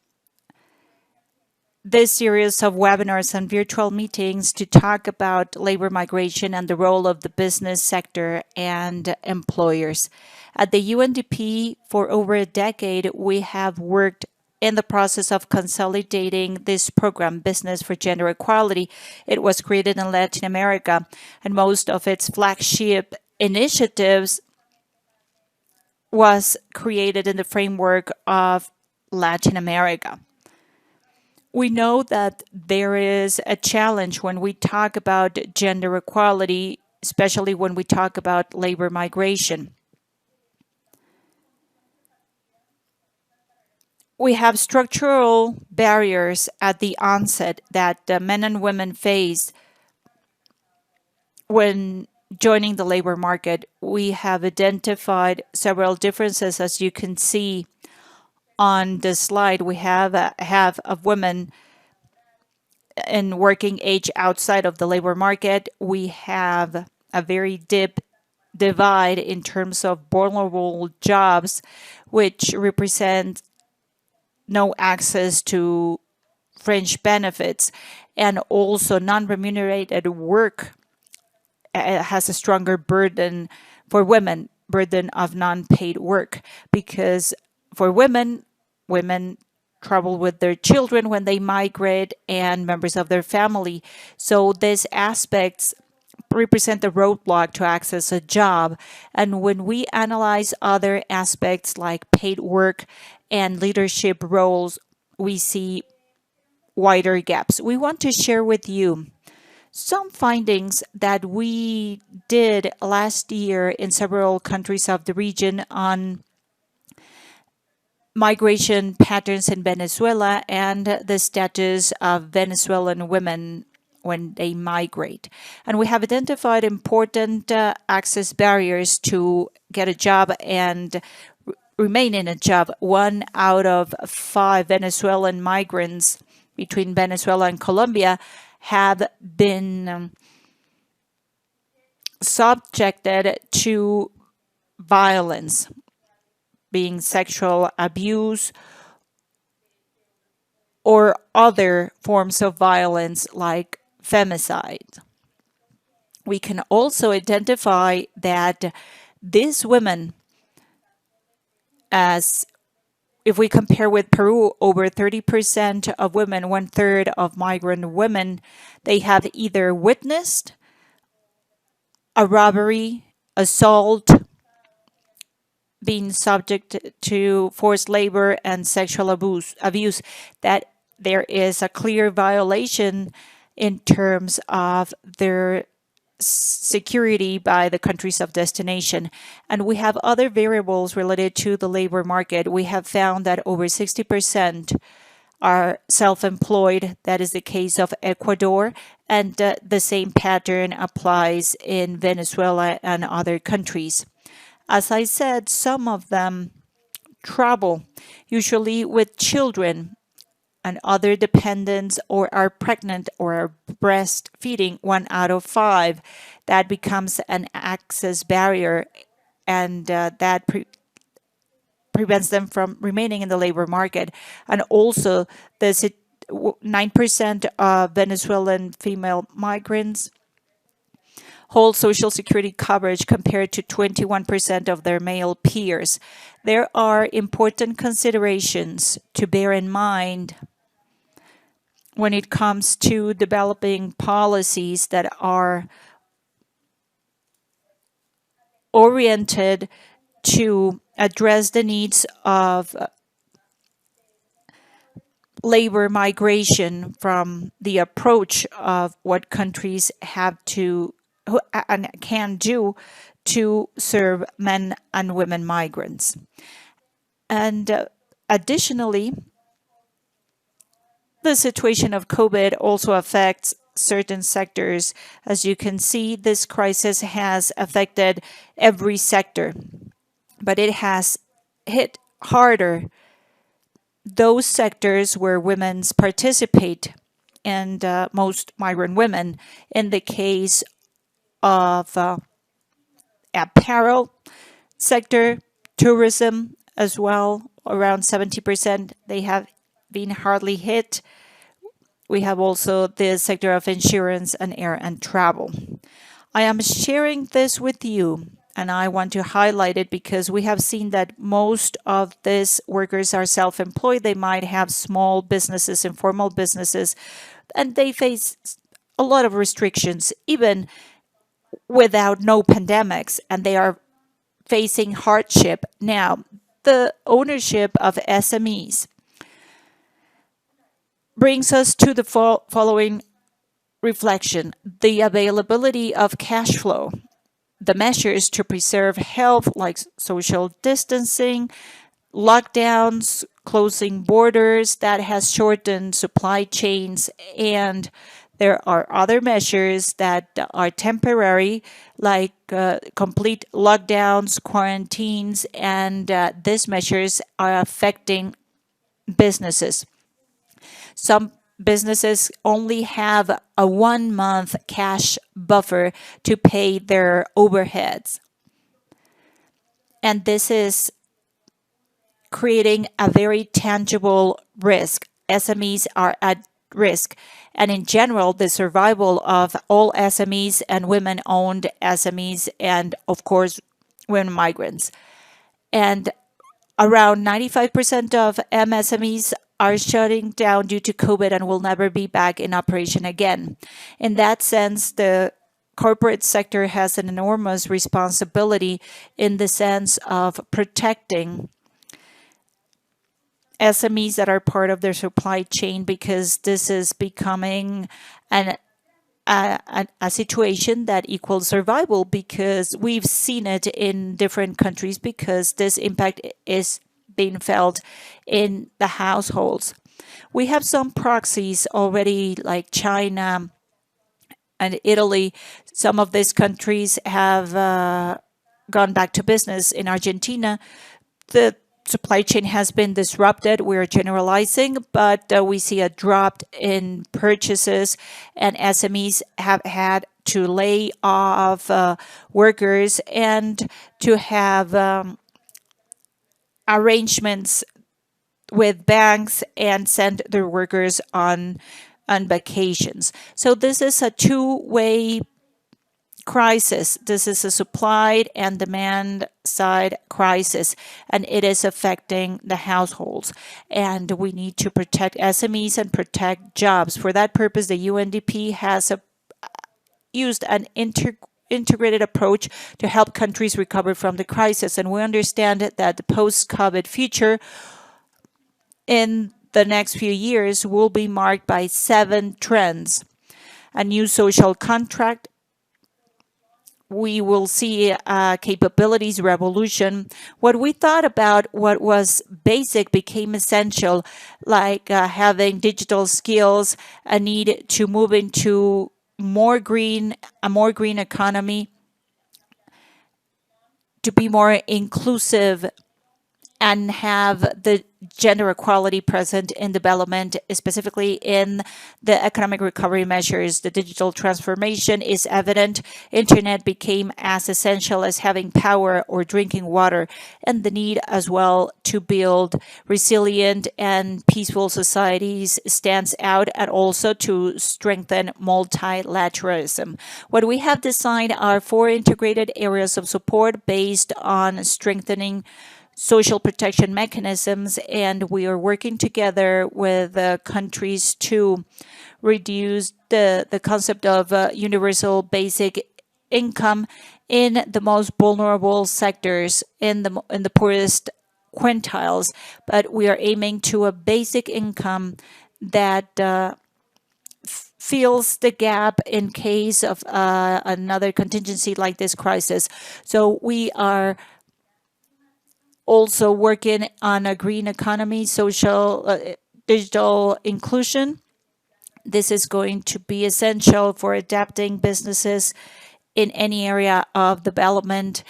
this series of webinars and virtual meetings to talk about labor migration and the role of the business sector and employers. At the UNDP, for over a decade, we have worked in the process of consolidating this program, Business for Gender Equality. It was created in Latin America, and most of its flagship initiatives was created in the framework of Latin America. We know that there is a challenge when we talk about gender equality, especially when we talk about labor migration. We have structural barriers at the onset that men and women face when joining the labor market. We have identified several differences. As you can see on the slide, we have half of women in working age outside of the labor market. We have a very deep divide in terms of vulnerable jobs, which represent no access to fringe benefits, and also non-remunerated work has a stronger burden for women, burden of non-paid work, because for women travel with their children when they migrate and members of their family. So these aspects represent the roadblock to access a job. And when we analyze other aspects like paid work and leadership roles, we see wider gaps. We want to share with you some findings that we did last year in several countries of the region on migration patterns in Venezuela and the status of Venezuelan women when they migrate. And we have identified important access barriers to get a job and remain in a job. 1 out of 5 Venezuelan migrants between Venezuela and Colombia have been subjected to violence, being sexual abuse or other forms of violence like femicide. We can also identify that these women, as if we compare with Peru, over 30% of women, 1/3 of migrant women, they have either witnessed a robbery, assault, being subject to forced labor and sexual abuse, that there is a clear violation in terms of their security by the countries of destination. And we have other variables related to the labor market. We have found that over 60% are self-employed. That is the case of Ecuador, and the same pattern applies in Venezuela and other countries. As I said, some of them travel, usually with children and other dependents, or are pregnant or are breastfeeding. 1 out of 5. That becomes an access barrier, and that prevents them from remaining in the labor market. And also, 9% of Venezuelan female migrants hold Social Security coverage compared to 21% of their male peers. There are important considerations to bear in mind when it comes to developing policies that are oriented to address the needs of labor migration from the approach of what countries have to and can do to serve men and women migrants. And additionally, the situation of COVID also affects certain sectors. As you can see, this crisis has affected every sector, but it has hit harder those sectors where women participate, and most migrant women. In the case of apparel sector, tourism as well, around 70%, they have been hardly hit. We have also the sector of insurance and air and travel. I am sharing this with you and I want to highlight it because we have seen that most of these workers are self-employed. They might have small businesses, informal businesses, and they face a lot of restrictions, even without no pandemics, and they are facing hardship. Now, the ownership of SMEs brings us to the following reflection: the availability of cash flow, the measures to preserve health, like social distancing, lockdowns, closing borders, that has shortened supply chains, and there are other measures that are temporary, like complete lockdowns, quarantines, and these measures are affecting businesses. Some businesses only have a 1 month cash buffer to pay their overheads. And this is creating a very tangible risk. SMEs are at risk. And in general, the survival of all SMEs and women owned SMEs, and of course, women migrants. And around 95% of MSMEs are shutting down due to COVID and will never be back in operation again. In that sense, the corporate sector has an enormous responsibility in the sense of protecting SMEs that are part of their supply chain, because this is becoming a situation that equals survival, because we've seen it in different countries, because this impact is being felt in the households. We have some proxies already, like China and Italy. Some of these countries have gone back to business. In Argentina, the supply chain has been disrupted. We're generalizing, but we see a drop in purchases, and SMEs have had to lay off workers and to have arrangements with banks and send their workers on vacations. So this is a two-way crisis. This is a supply and demand side crisis, and it is affecting the households. And we need to protect SMEs and protect jobs. For that purpose, the UNDP has used an integrated approach to help countries recover from the crisis. And we understand that the post-COVID future in the next few years will be marked by 7 trends: a new social contract. We will see a capabilities revolution. What we thought about what was basic became essential, like having digital skills, a need to move into a more green economy, to be more inclusive, and have the gender equality present in development, specifically in the economic recovery measures. The digital transformation is evident. Internet became as essential as having power or drinking water, and the need as well to build resilient and peaceful societies stands out, and also to strengthen multilateralism. What we have designed are 4 integrated areas of support based on strengthening social protection mechanisms, and we are working together with countries to reduce the concept of universal basic income in the most vulnerable sectors, in the poorest quintiles. But we are aiming to a basic income that fills the gap in case of another contingency like this crisis. So we are also working on a green economy, social, digital inclusion. This is going to be essential for adapting businesses in any area of development,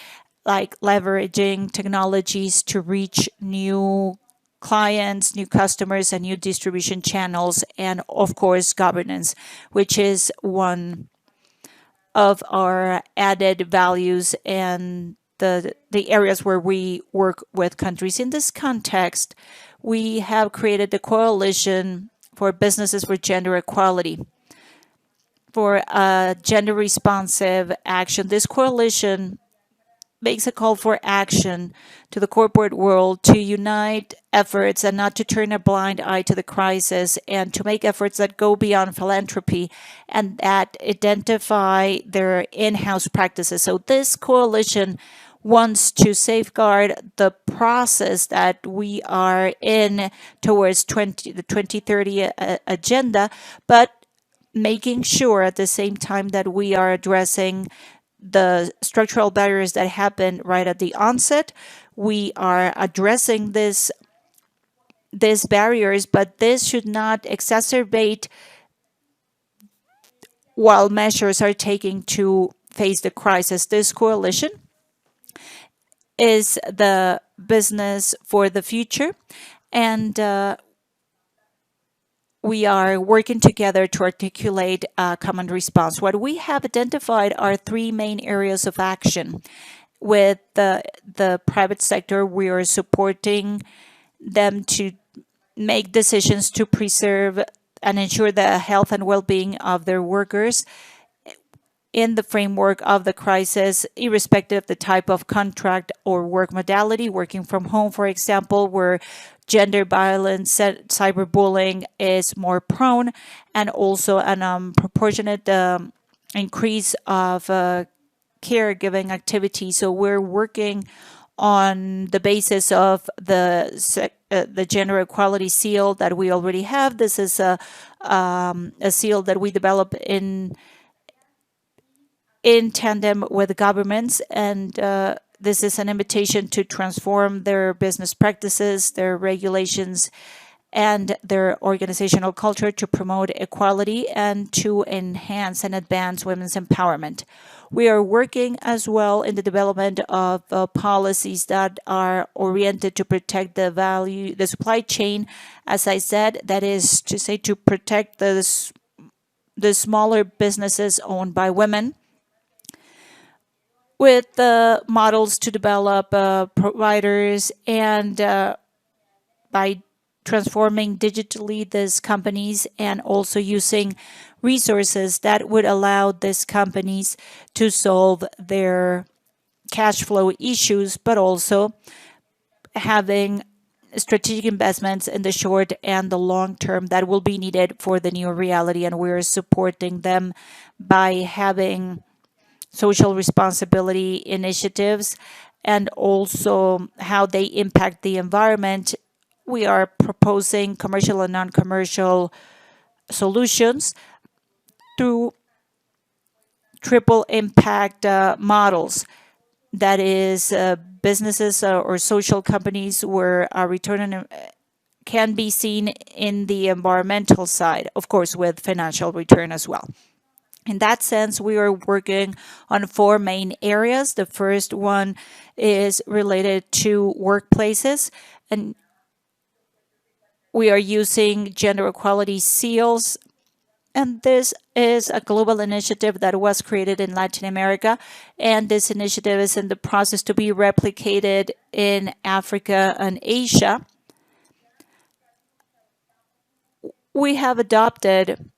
like leveraging technologies to reach new clients, new customers, and new distribution channels, and of course, governance, which is one of our added values and the areas where we work with countries. In this context, we have created the Coalition for Businesses for Gender Equality, for gender responsive action. This coalition makes a call for action to the corporate world to unite efforts and not to turn a blind eye to the crisis, and to make efforts that go beyond philanthropy and that identify their in-house practices. So this coalition wants to safeguard the process that we are in towards the 2030 agenda, but making sure at the same time that we are addressing the structural barriers that happen right at the onset. We are addressing these barriers, but this should not exacerbate while measures are taken to face the crisis. This coalition is the business for the future, and we are working together to articulate a common response. What we have identified are three main areas of action. With the private sector, we are supporting them to make decisions to preserve and ensure the health and well-being of their workers in the framework of the crisis, irrespective of the type of contract or work modality. Working from home, for example, where gender violence, cyberbullying is more prone, and also an proportionate increase of caregiving activity. So we're working on the basis of the gender equality seal that we already have. This is a seal that we develop in tandem with governments, and this is an invitation to transform their business practices, their regulations, and their organizational culture to promote equality and to enhance and advance women's empowerment. We are working as well in the development of policies that are oriented to protect the supply chain, as I said, that is to say, to protect the smaller businesses owned by women, with models to develop providers, and by transforming digitally these companies, and also using resources that would allow these companies to solve their cash flow issues, but also having strategic investments in the short and the long term that will be needed for the new reality. And we're supporting them by having social responsibility initiatives and also how they impact the environment. We are proposing commercial and non-commercial solutions through triple impact models. That is, businesses or social companies where a return can be seen in the environmental side, of course, with financial return as well. In that sense, we are working on four main areas. The first one is related to workplaces, and we are using gender equality seals. And this is a global initiative that was created in Latin America, and this initiative is in the process to be replicated in Africa and Asia. We have adopted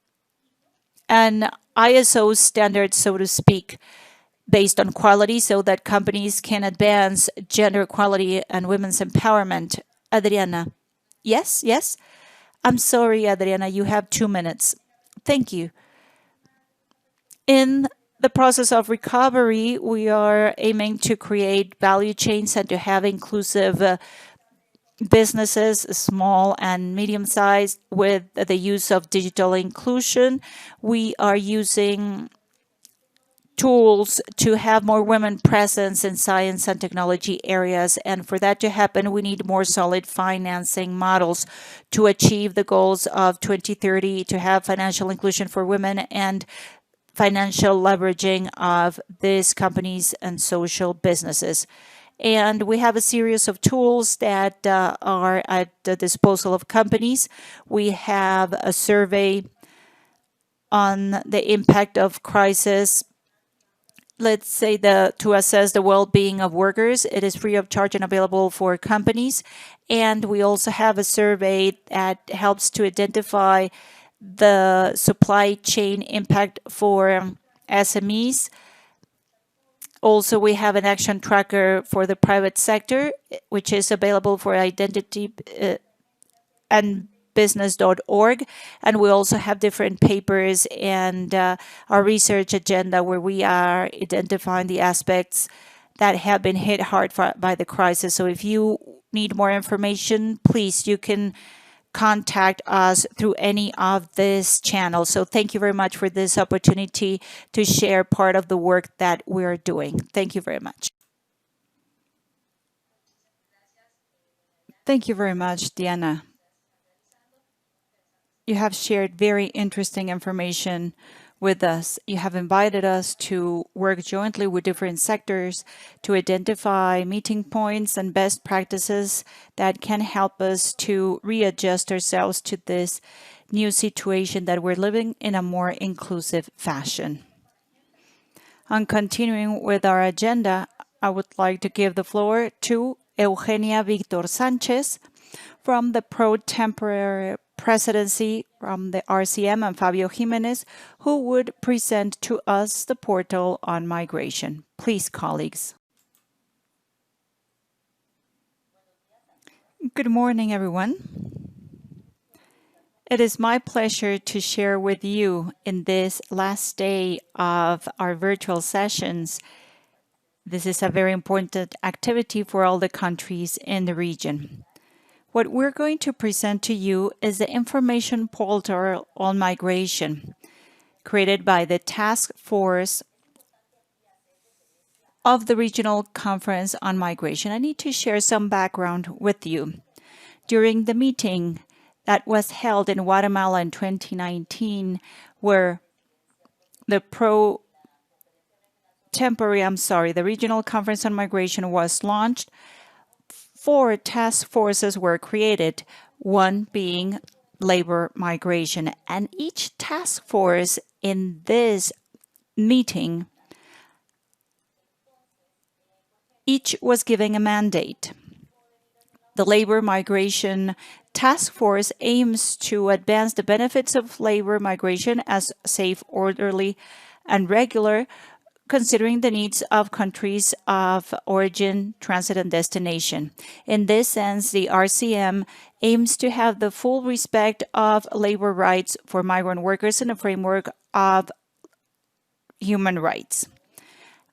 an ISO standard, so to speak, based on quality, so that companies can advance gender equality and women's empowerment. Adriana. Yes, yes. I'm sorry, Adriana, you have 2 minutes. Thank you. In the process of recovery, we are aiming to create value chains and to have inclusive businesses, small and medium sized, with the use of digital inclusion. We are using tools to have more women presence in science and technology areas. And for that to happen, we need more solid financing models to achieve the goals of 2030, to have financial inclusion for women and financial leveraging of these companies and social businesses. And we have a series of tools that are at the disposal of companies. We have a survey on the impact of crisis, let's say, to assess the well-being of workers. It is free of charge and available for companies. And we also have a survey that helps to identify the supply chain impact for SMEs. Also, we have an action tracker for the private sector, which is available for identity and business.org. And we also have different papers and our research agenda where we are identifying the aspects that have been hit hard by the crisis. So if you need more information, please, you can contact us through any of these channels. So thank you very much for this opportunity to share part of the work that we're doing. Thank you very much. Thank you very much, Diana. You have shared very interesting information with us. You have invited us to work jointly with different sectors to identify meeting points and best practices that can help us to readjust ourselves to this new situation that we're living in a more inclusive fashion. On continuing with our agenda, I would like to give the floor to Eugenia Victor Sanchez from the pro tempore presidency from the RCM and Fabio Jimenez, who would present to us the portal on migration. Please, colleagues. Good morning, everyone. It is my pleasure to share with you in this last day of our virtual sessions. This is a very important activity for all the countries in the region. What we're going to present to you is the information portal on migration created by the Task Force of the Regional Conference on Migration. I need to share some background with you. During the meeting that was held in Guatemala in 2019, where the Regional Conference on Migration was launched, 4 task forces were created, one being labor migration. And each task force in this meeting, each was given a mandate. The Labor Migration Task Force aims to advance the benefits of labor migration as safe, orderly, and regular, considering the needs of countries of origin, transit, and destination. In this sense, the RCM aims to have the full respect of labor rights for migrant workers in a framework of human rights.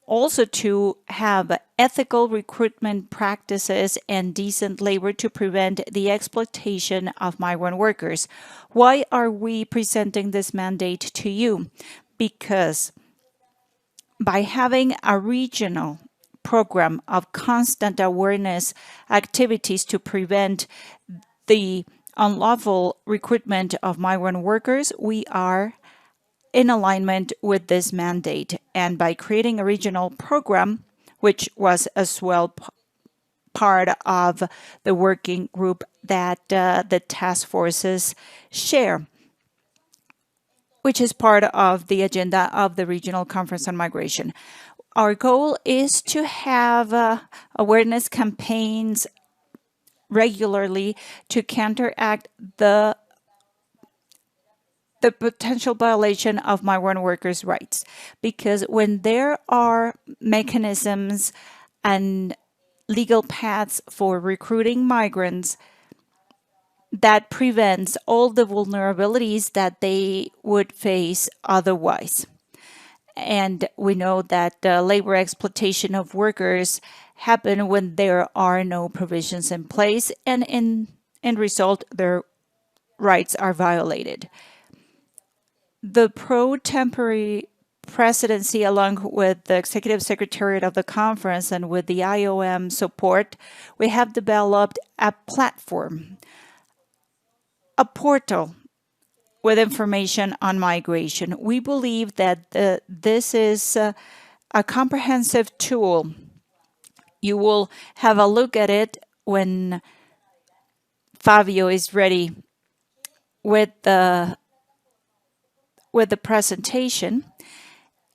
Also to have ethical recruitment practices and decent labor to prevent the exploitation of migrant workers. Why are we presenting this mandate to you? Because by having a regional program of constant awareness activities to prevent the unlawful recruitment of migrant workers, we are in alignment with this mandate. And by creating a regional program, which was as well part of the working group that the task forces share, which is part of the agenda of the Regional Conference on Migration. Our goal is to have awareness campaigns regularly to counteract the potential violation of migrant workers' rights. Because when there are mechanisms and legal paths for recruiting migrants, that prevents all the vulnerabilities that they would face otherwise. And we know that labor exploitation of workers happen when there are no provisions in place, and in result, their rights are violated. The pro-tempore presidency, along with the executive secretariat of the conference and with the IOM support, we have developed a platform, a portal with information on migration. We believe that this is a comprehensive tool. You will have a look at it when Fabio is ready with the presentation.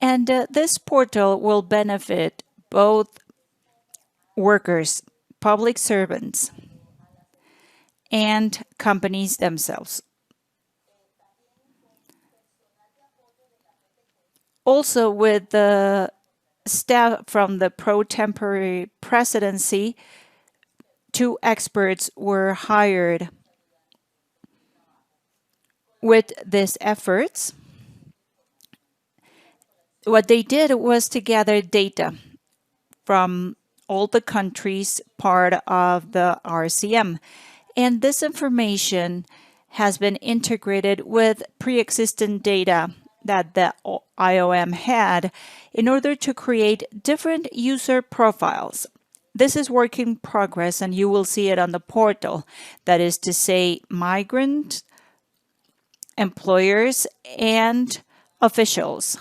And this portal will benefit both workers, public servants, and companies themselves. Also, with the staff from the pro-temporary presidency, 2 experts were hired. With these efforts, what they did was to gather data from all the countries part of the RCM. And this information has been integrated with pre-existing data that the IOM had in order to create different user profiles. This is work in progress, and you will see it on the portal. That is to say, migrant, employers, and officials.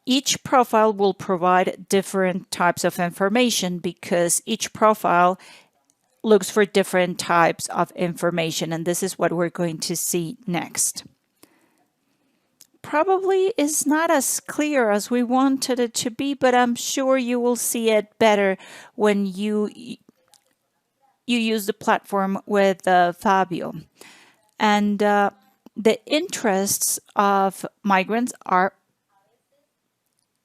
Each profile will provide different types of information because each profile looks for different types of information, and this is what we're going to see next. Probably is not as clear as we wanted it to be, but I'm sure you will see it better when you use the platform with Fabio. And the interests of migrants are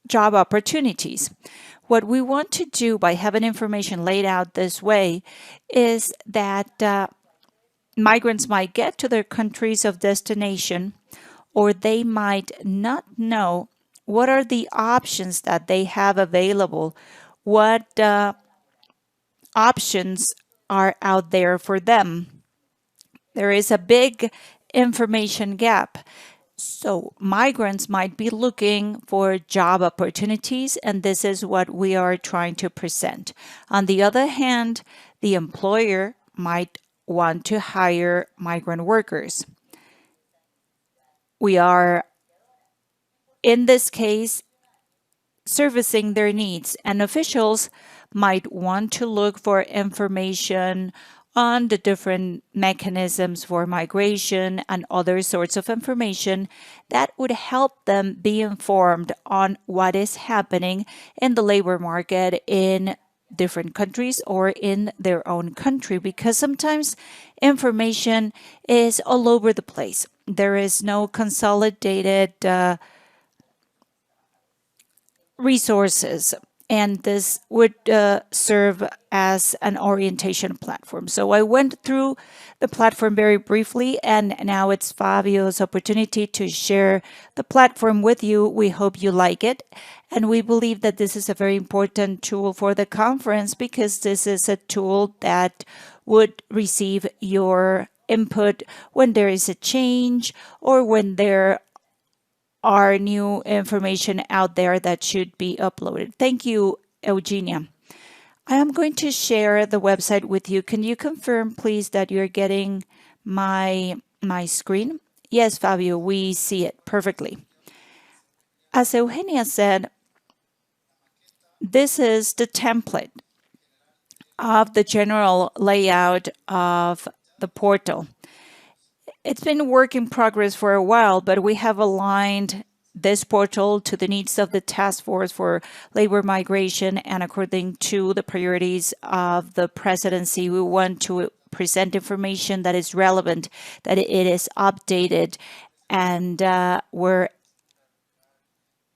job opportunities. What we want to do by having information laid out this way is that migrants might get to their countries of destination, or they might not know what are the options that they have available, what options are out there for them. There is a big information gap. So migrants might be looking for job opportunities, and this is what we are trying to present. On the other hand, the employer might want to hire migrant workers. We are, in this case, servicing their needs, and officials might want to look for information on the different mechanisms for migration and other sorts of information that would help them be informed on what is happening in the labor market in different countries or in their own country, because sometimes information is all over the place. There is no consolidated resources, and this would serve as an orientation platform. So I went through the platform very briefly, and now it's Fabio's opportunity to share the platform with you. We hope you like it, and we believe that this is a very important tool for the conference because this is a tool that would receive your input when there is a change or when there are new information out there that should be uploaded. Thank you, Eugenia. I am going to share the website with you. Can you confirm, please, that you're getting my screen? Yes, Fabio, we see it perfectly. As Eugenia said, this is the template of the general layout of the portal. It's been work in progress for a while, but we have aligned this portal to the needs of the Task Force for Labor Migration, and according to the priorities of the presidency, we want to present information that is relevant, that it is updated, and where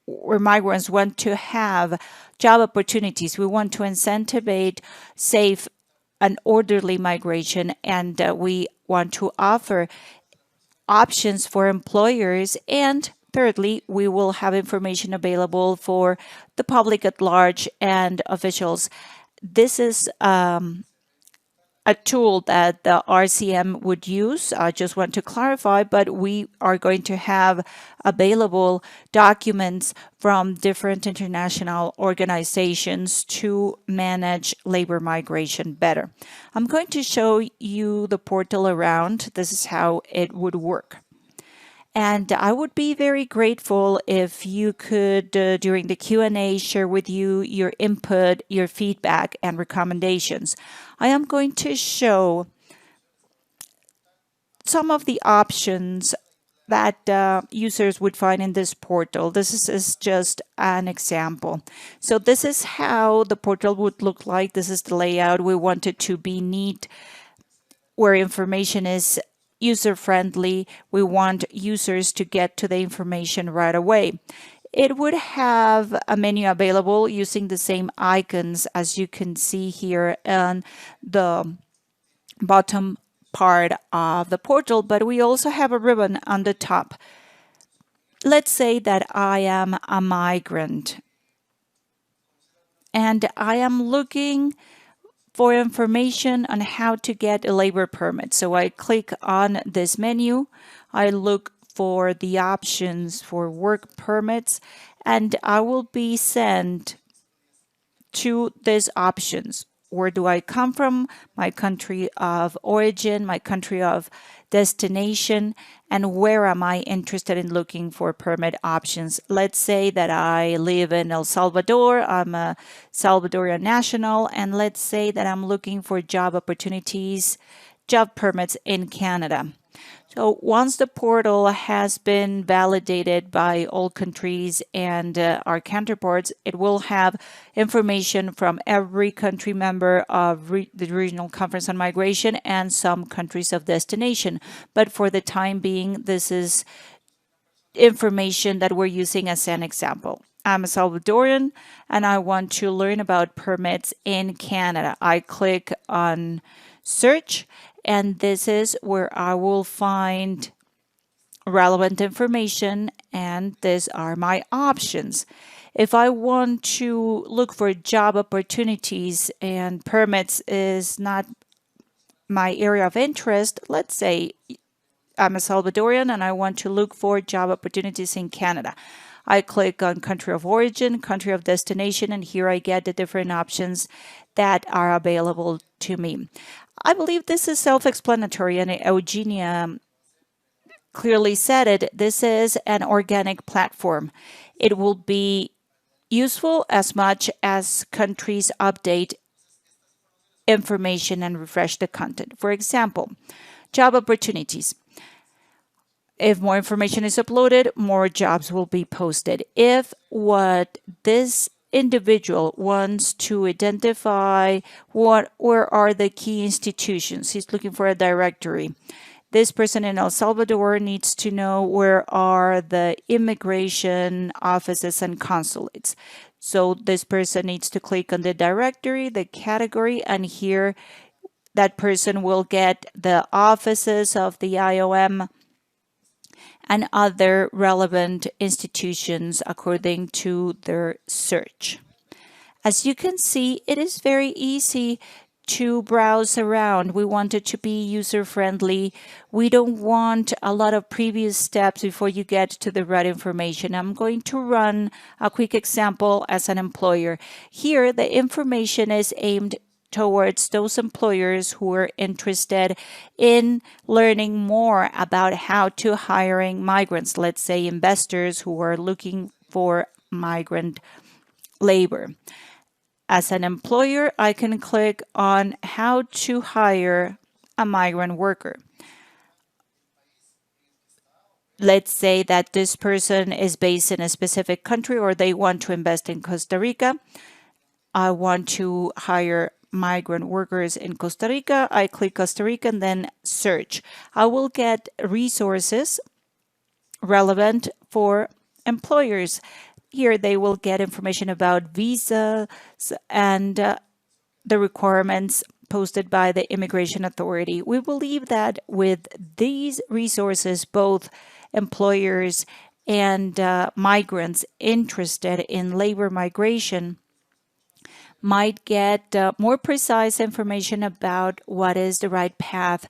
migrants want to have job opportunities. We want to incentivize safe and orderly migration, and we want to offer options for employers. And thirdly, we will have information available for the public at large and officials. This is a tool that the RCM would use. I just want to clarify, but we are going to have available documents from different international organizations to manage labor migration better. I'm going to show you the portal around. This is how it would work. And I would be very grateful if you could, during the Q&A, share with you your input, your feedback, and recommendations. I am going to show some of the options that users would find in this portal. This is just an example. So this is how the portal would look like. This is the layout. We want it to be neat, where information is user-friendly. We want users to get to the information right away. it would have a menu available using the same icons as you can see here on the bottom part of the portal, but we also have a ribbon on the top. Let's say that I am a migrant and I am looking for information on how to get a labor permit. So I click on this menu, I look for the options for work permits, and I will be sent to these options. Where do I come from? My country of origin, my country of destination, and where am I interested in looking for permit options. Let's say that I live in El Salvador, I'm a Salvadorian national, and let's say that I'm looking for job opportunities, job permits in Canada. So once the portal has been validated by all countries and our counterparts, it will have information from every country member of the Regional Conference on Migration and some countries of destination. But for the time being, this is information that we're using as an example. I'm a Salvadorian and I want to learn about permits in Canada. I click on search, and this is where I will find relevant information, and these are my options. If I want to look for job opportunities and permits is not my area of interest, let's say I'm a Salvadorian and I want to look for job opportunities in Canada. I click on country of origin, country of destination, and here I get the different options that are available to me. I believe this is self-explanatory, and Eugenia clearly said it. This is an organic platform. It will be useful as much as countries update information and refresh the content. For example, job opportunities. If more information is uploaded, more jobs will be posted. If what this individual wants to identify where are the key institutions, he's looking for a directory. This person in El Salvador needs to know where are the immigration offices and consulates. So this person needs to click on the directory, the category, and here that person will get the offices of the IOM and other relevant institutions according to their search. As you can see, it is very easy to browse around. We want it to be user-friendly. We don't want a lot of previous steps before you get to the right information. I'm going to run a quick example as an employer. Here, the information is aimed towards those employers who are interested in learning more about how to hiring migrants, let's say investors who are looking for migrant labor. As an employer, I can click on how to hire a migrant worker. Let's say that this person is based in a specific country or they want to invest in Costa Rica. I want to hire migrant workers in Costa Rica. I click Costa Rica and then search. I will get resources relevant for employers. Here they will get information about visas and the requirements posted by the Immigration Authority. We believe that with these resources, both employers and migrants interested in labor migration might get more precise information about what is the right path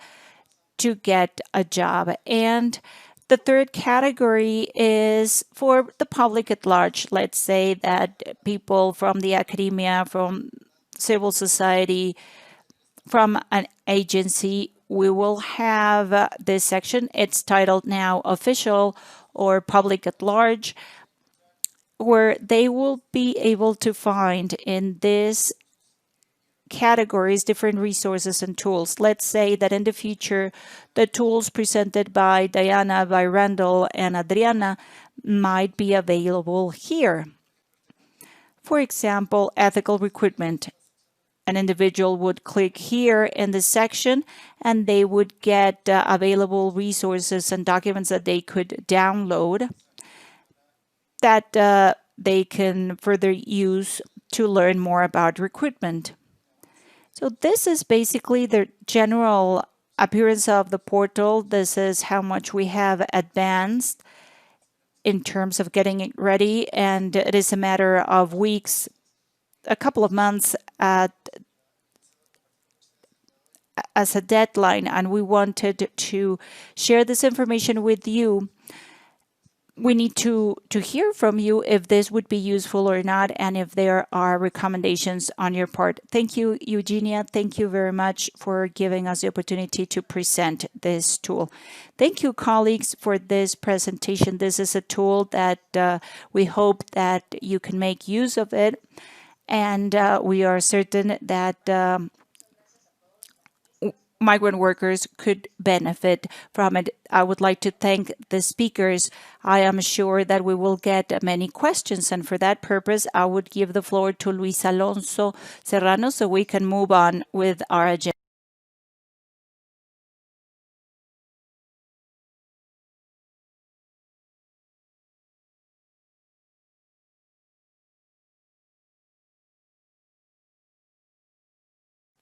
to get a job. And the third category is for the public at large. Let's say that people from the academia, from civil society, from an agency, we will have this section. It's titled now Official or Public at Large, where they will be able to find in this categories different resources and tools. Let's say that in the future, the tools presented by Diana, by Randall, and Adriana might be available here. For example, ethical recruitment. An individual would click here in the section and they would get available resources and documents that they could download. that they can further use to learn more about recruitment. So this is basically the general appearance of the portal. This is how much we have advanced in terms of getting it ready, and it is a matter of weeks, a couple of months as a deadline, and we wanted to share this information with you. We need to hear from you if this would be useful or not, and if there are recommendations on your part. Thank you, Eugenia. Thank you very much for giving us the opportunity to present this tool. Thank you, colleagues, for this presentation. This is a tool that we hope that you can make use of it, and we are certain that migrant workers could benefit from it. I would like to thank the speakers. I am sure that we will get many questions, and for that purpose, I would give the floor to Luis Alonso Serrano so we can move on with our agenda.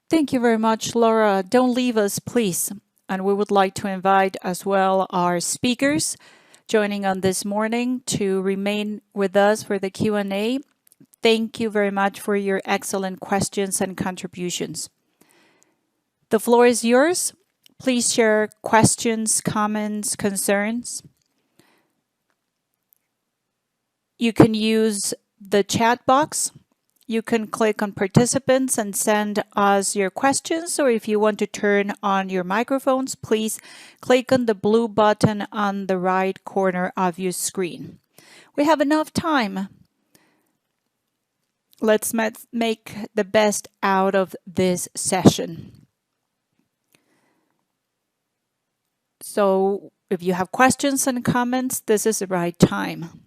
Thank you very much, Laura. Don't leave us, please. And we would like to invite as well our speakers joining on this morning to remain with us for the Q&A. Thank you very much for your excellent questions and contributions. The floor is yours. Please share questions, comments, concerns. You can use the chat box. You can click on participants and send us your questions, or if you want to turn on your microphones, please click on the blue button on the right corner of your screen. We have enough time. Let's make the best out of this session. So if you have questions and comments, this is the right time.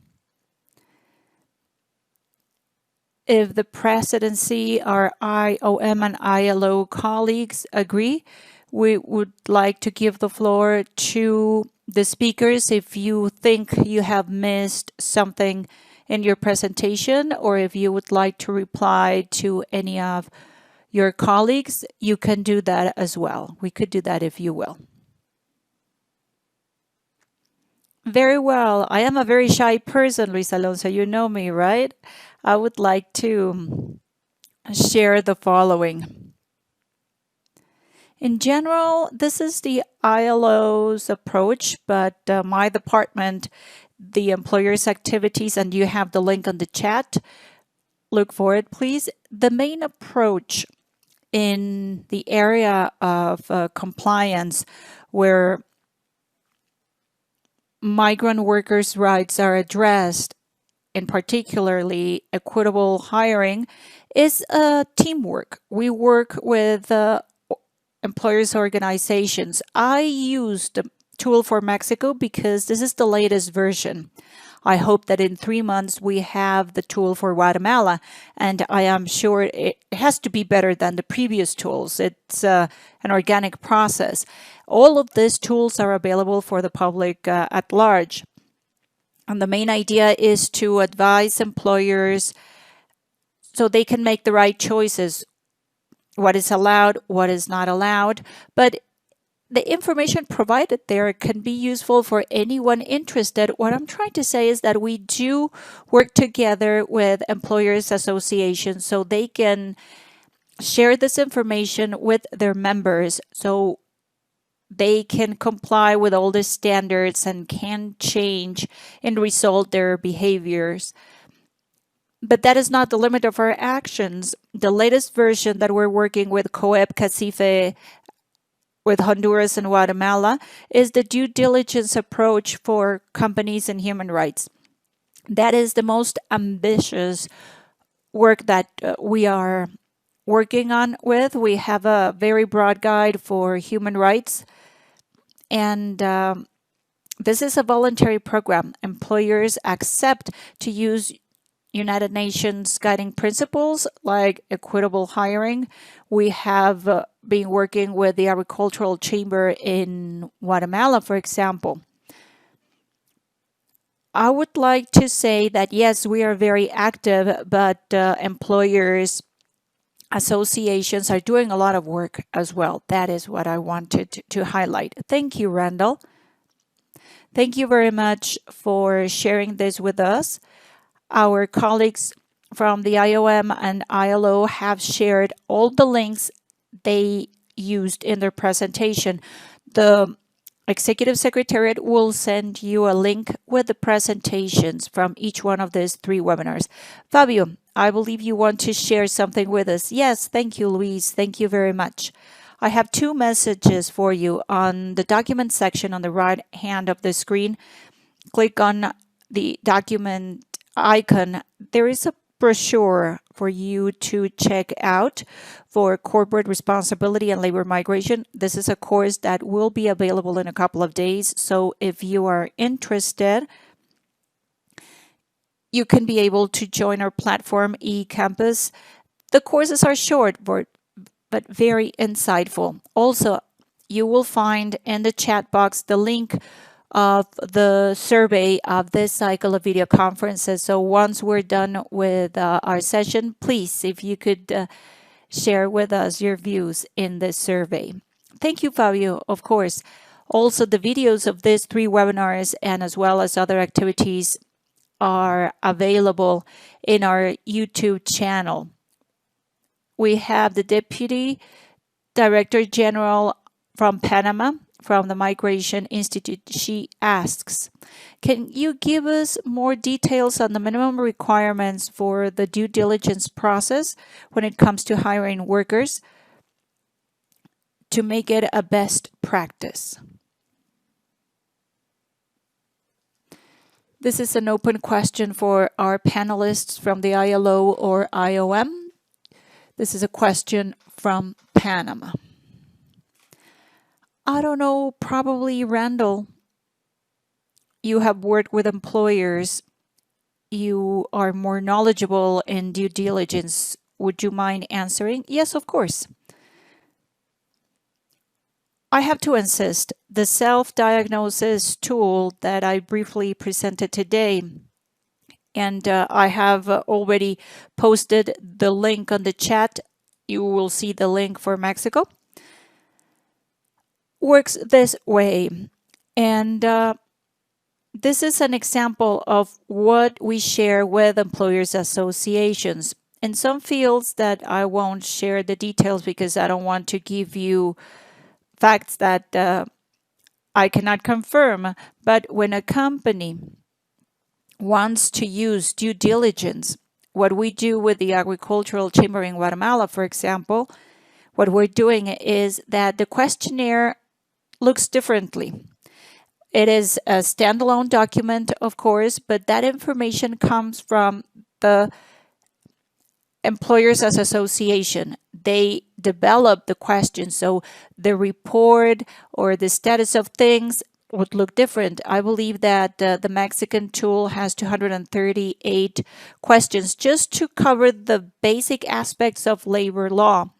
If the presidency, our IOM and ILO colleagues agree, we would like to give the floor to the speakers. If you think you have missed something in your presentation, or if you would like to reply to any of your colleagues, you can do that as well. We could do that if you will. Very well. I am a very shy person, Luis Alonso. You know me, right? I would like to share the following. In general, this is the ILO's approach, but my department, the employer's activities, and you have the link on the chat. Look for it, please. The main approach in the area of compliance, where migrant workers' rights are addressed, in particularly equitable hiring, is teamwork. We work with employers' organizations. I use the tool for Mexico because this is the latest version. I hope that in 3 months we have the tool for Guatemala, and I am sure it has to be better than the previous tools. It's an organic process. All of these tools are available for the public at large. And the main idea is to advise employers so they can make the right choices, what is allowed, what is not allowed. But the information provided there can be useful for anyone interested. What I'm trying to say is that we do work together with employers associations so they can share this information with their members so they can comply with all the standards and can change and result their behaviors. But that is not the limit of our actions. The latest version that we're working with COEP CACIFE with Honduras and Guatemala is the due diligence approach for companies and human rights. That is the most ambitious work that we are working on with. We have a very broad guide for human rights, and this is a voluntary program. Employers accept to use United Nations guiding principles like equitable hiring. We have been working with the Agricultural Chamber in Guatemala, for example. I would like to say that yes, we are very active, but employers, associations are doing a lot of work as well. That is what I wanted to highlight. Thank you, Randall. Thank you very much for sharing this with us. Our colleagues from the IOM and ILO have shared all the links they used in their presentation. The Executive Secretariat will send you a link with the presentations from each one of these 3 webinars. Fabio, I believe you want to share something with us. Yes, thank you, Luis. Thank you very much. I have 2 messages for you. On the document section on the right hand of the screen, click on the document icon. There is a brochure for you to check out for corporate responsibility and labor migration. This is a course that will be available in a couple of days. So if you are interested, you can be able to join our platform eCampus. The courses are short, but very insightful. Also, you will find in the chat box the link of the survey of this cycle of video conferences. So once we're done with our session, please, if you could share with us your views in this survey. Thank you, Fabio, of course. Also, the videos of these 3 webinars and as well as other activities are available in our YouTube channel. We have the Deputy Director General from Panama, from the Migration Institute. She asks, can you give us more details on the minimum requirements for the due diligence process when it comes to hiring workers to make it a best practice? This is an open question for our panelists from the ILO or IOM. This is a question from Panama. I don't know, probably Randall. You have worked with employers. You are more knowledgeable in due diligence. Would you mind answering? Yes, of course. I have to insist, the self-diagnosis tool that I briefly presented today, and I have already posted the link on the chat. You will see the link for Mexico. Works this way. And this is an example of what we share with employers associations. In some fields that I won't share the details because I don't want to give you facts that I cannot confirm, but when a company wants to use due diligence, what we do with the Agricultural Chamber in Guatemala, for example, what we're doing is that the questionnaire looks differently. It is a standalone document, of course, but that information comes from the Employers as Association. They develop the question, so the report or the status of things would look different. I believe that the Mexican tool has 238 questions just to cover the basic aspects of labor law.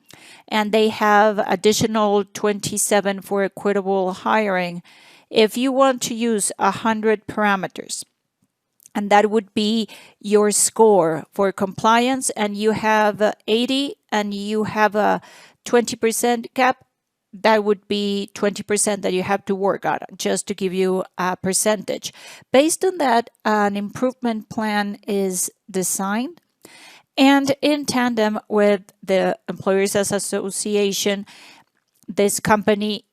And they have additional 27 for equitable hiring. If you want to use 100 parameters, and that would be your score for compliance, and you have 80 and you have a 20% gap, that would be 20% that you have to work on, just to give you a percentage. Based on that, an improvement plan is designed, and in tandem with the Employers Association, this company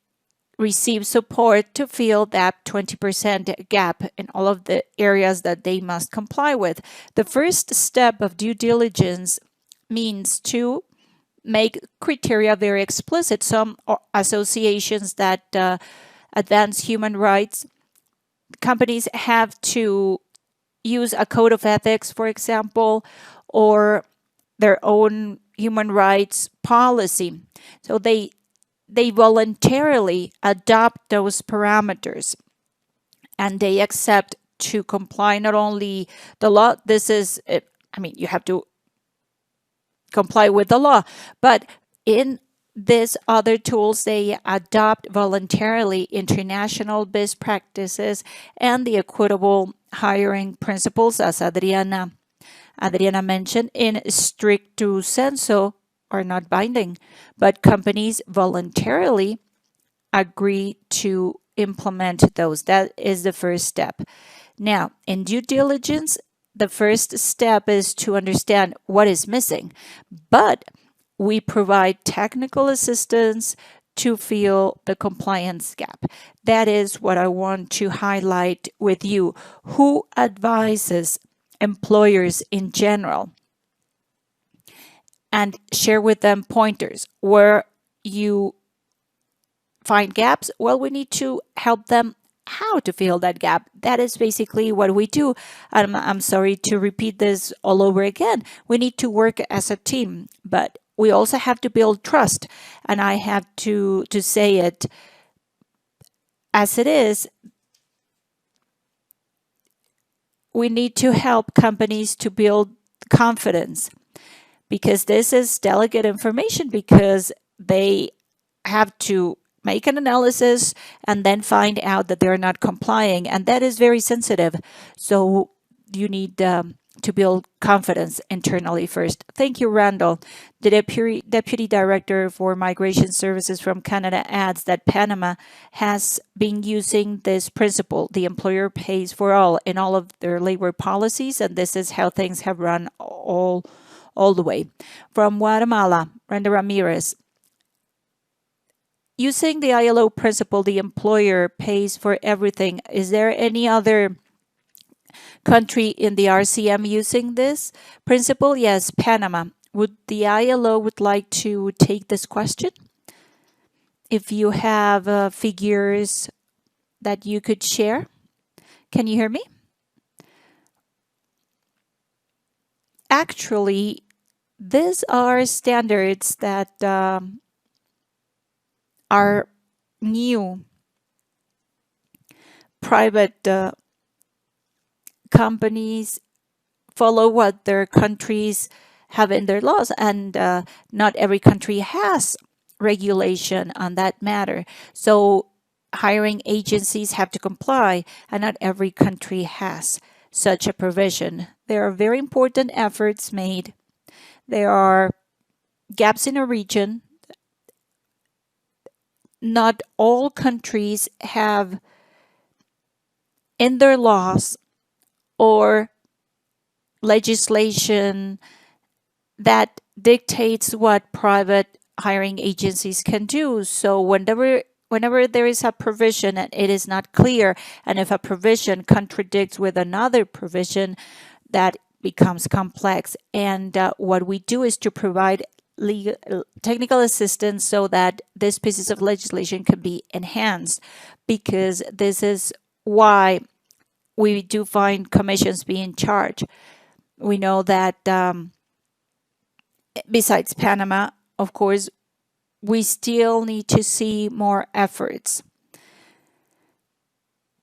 receive support to fill that 20% gap in all of the areas that they must comply with. The first step of due diligence means to make criteria very explicit. Some associations that advance human rights, companies have to use a code of ethics, for example, or their own human rights policy. So they voluntarily adopt those parameters and they accept to comply not only the law, you have to comply with the law, but in These other tools, they adopt voluntarily international best practices and the equitable hiring principles, as Adriana mentioned, in stricto sensu are not binding, but companies voluntarily agree to implement those. That is the first step. Now, in due diligence, the first step is to understand what is missing, but we provide technical assistance to fill the compliance gap. That is what I want to highlight with you. Who advises employers in general and share with them pointers where you find gaps? Well, we need to help them how to fill that gap. That is basically what we do. I'm sorry to repeat this all over again. We need to work as a team, but we also have to build trust. And I have to say it as it is. We need to help companies to build confidence, because this is delicate information, because they have to make an analysis and then find out that they're not complying, and that is very sensitive. So you need to build confidence internally first. Thank you, Randall. The Deputy Director for Migration Services from Canada adds that Panama has been using this principle, the employer pays for all, in all of their labor policies, and this is how things have run all the way. From Guatemala, Brenda Ramirez, using the ILO principle, the employer pays for everything. Is there any other country in the RCM using this principle? Yes, Panama. Would the ILO would like to take this question? If you have figures that you could share. Can you hear me? Actually, these are standards that are new. Private companies follow what their countries have in their laws, and not every country has regulation on that matter. So hiring agencies have to comply, and not every country has such a provision. There are very important efforts made. There are gaps in a region. Not all countries have in their laws or legislation that dictates what private hiring agencies can do. So whenever there is a provision and it is not clear, and if a provision contradicts with another provision, that becomes complex. And what we do is to provide technical assistance so that these pieces of legislation can be enhanced, because this is why we do find commissions being charged. We know that besides Panama, of course, we still need to see more efforts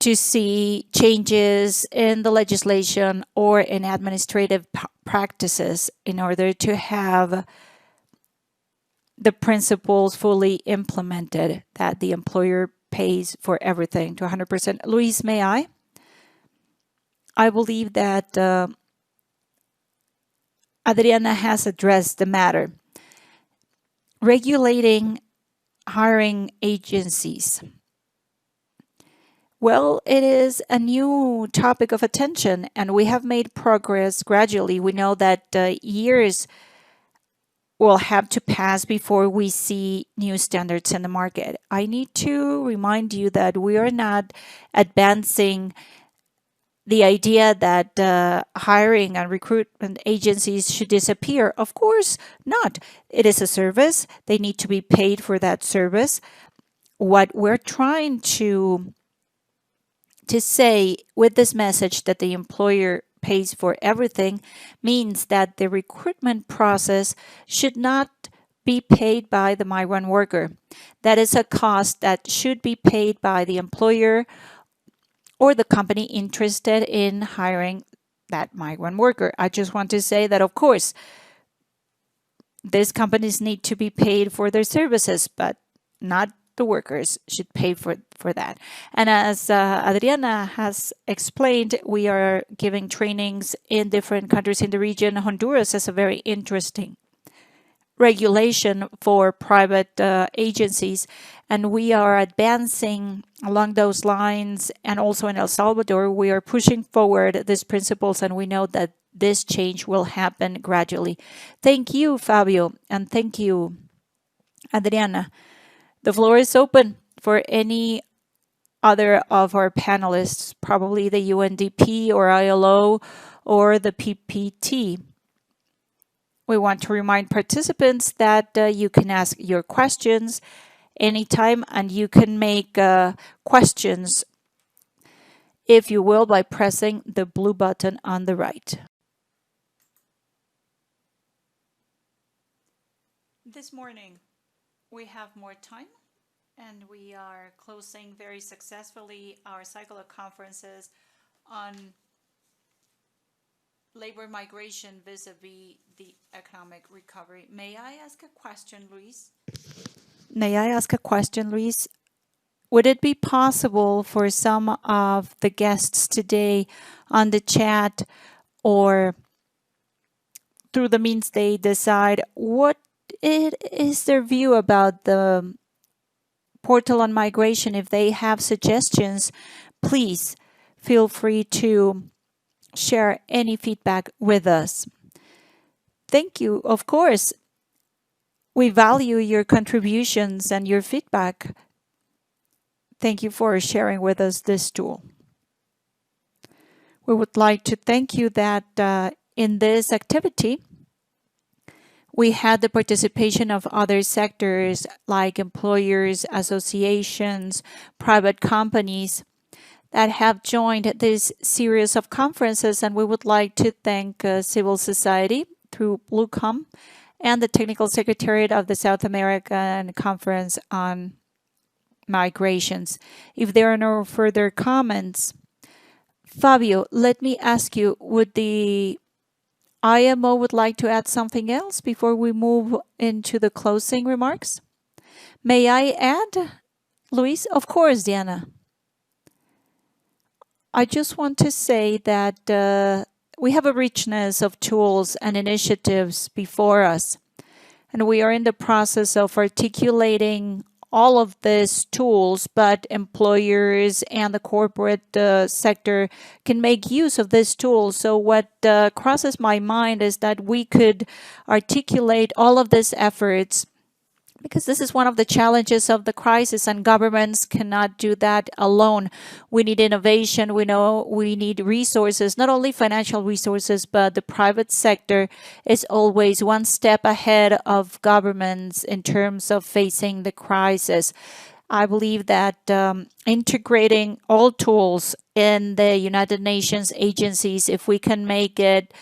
to see changes in the legislation or in administrative practices in order to have the principles fully implemented, that the employer pays for everything to 100%. Luis, may I? I believe that Adriana has addressed the matter. Regulating hiring agencies. Well, it is a new topic of attention, and we have made progress gradually. We know that years will have to pass before we see new standards in the market. I need to remind you that we are not advancing the idea that hiring and recruitment agencies should disappear. Of course not. It is a service. They need to be paid for that service. What we're trying to say with this message that the employer pays for everything means that the recruitment process should not be paid by the migrant worker. That is a cost that should be paid by the employer or the company interested in hiring that migrant worker. I just want to say that, of course, these companies need to be paid for their services, but not the workers should pay for that. And as Adriana has explained, we are giving trainings in different countries in the region. Honduras has a very interesting regulation for private agencies, and we are advancing along those lines. And also in El Salvador, we are pushing forward these principles, and we know that this change will happen gradually. Thank you, Fabio, and thank you, Adriana. The floor is open for any other of our panelists, probably the UNDP or ILO or the PPT. We want to remind participants that you can ask your questions anytime, and you can make questions, if you will, by pressing the blue button on the right. This morning, we have more time, and we are closing very successfully our cycle of conferences on labor migration vis-a-vis the economic recovery. May I ask a question, Luis? Would it be possible for some of the guests today on the chat or through the means they decide what it is their view about the portal on migration? If they have suggestions, please feel free to share any feedback with us. Thank you. Of course, we value your contributions and your feedback. Thank you for sharing with us this tool. We would like to thank you that in this activity, we had the participation of other sectors like employers, associations, private companies that have joined this series of conferences, and we would like to thank civil society through BlueCom and the Technical Secretariat of the South American Conference on Migrations. If there are no further comments, Fabio, let me ask you, would the IMO would like to add something else before we move into the closing remarks? May I add, Luis? Of course, Diana. I just want to say that we have a richness of tools and initiatives before us, and we are in the process of articulating all of these tools, but employers and the corporate sector can make use of these tools. So what crosses my mind is that we could articulate all of these efforts, because this is one of the challenges of the crisis, and governments cannot do that alone. We need innovation. We know we need resources, not only financial resources, but the private sector is always one step ahead of governments in terms of facing the crisis. I believe that integrating all tools in the United Nations agencies, if we can make it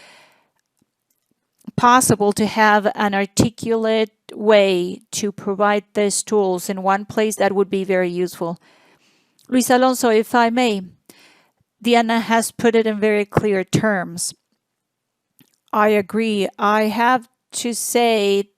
possible to have an articulate way to provide these tools in one place, that would be very useful. Luis Alonso, if I may, Diana has put it in very clear terms. I agree. I have to say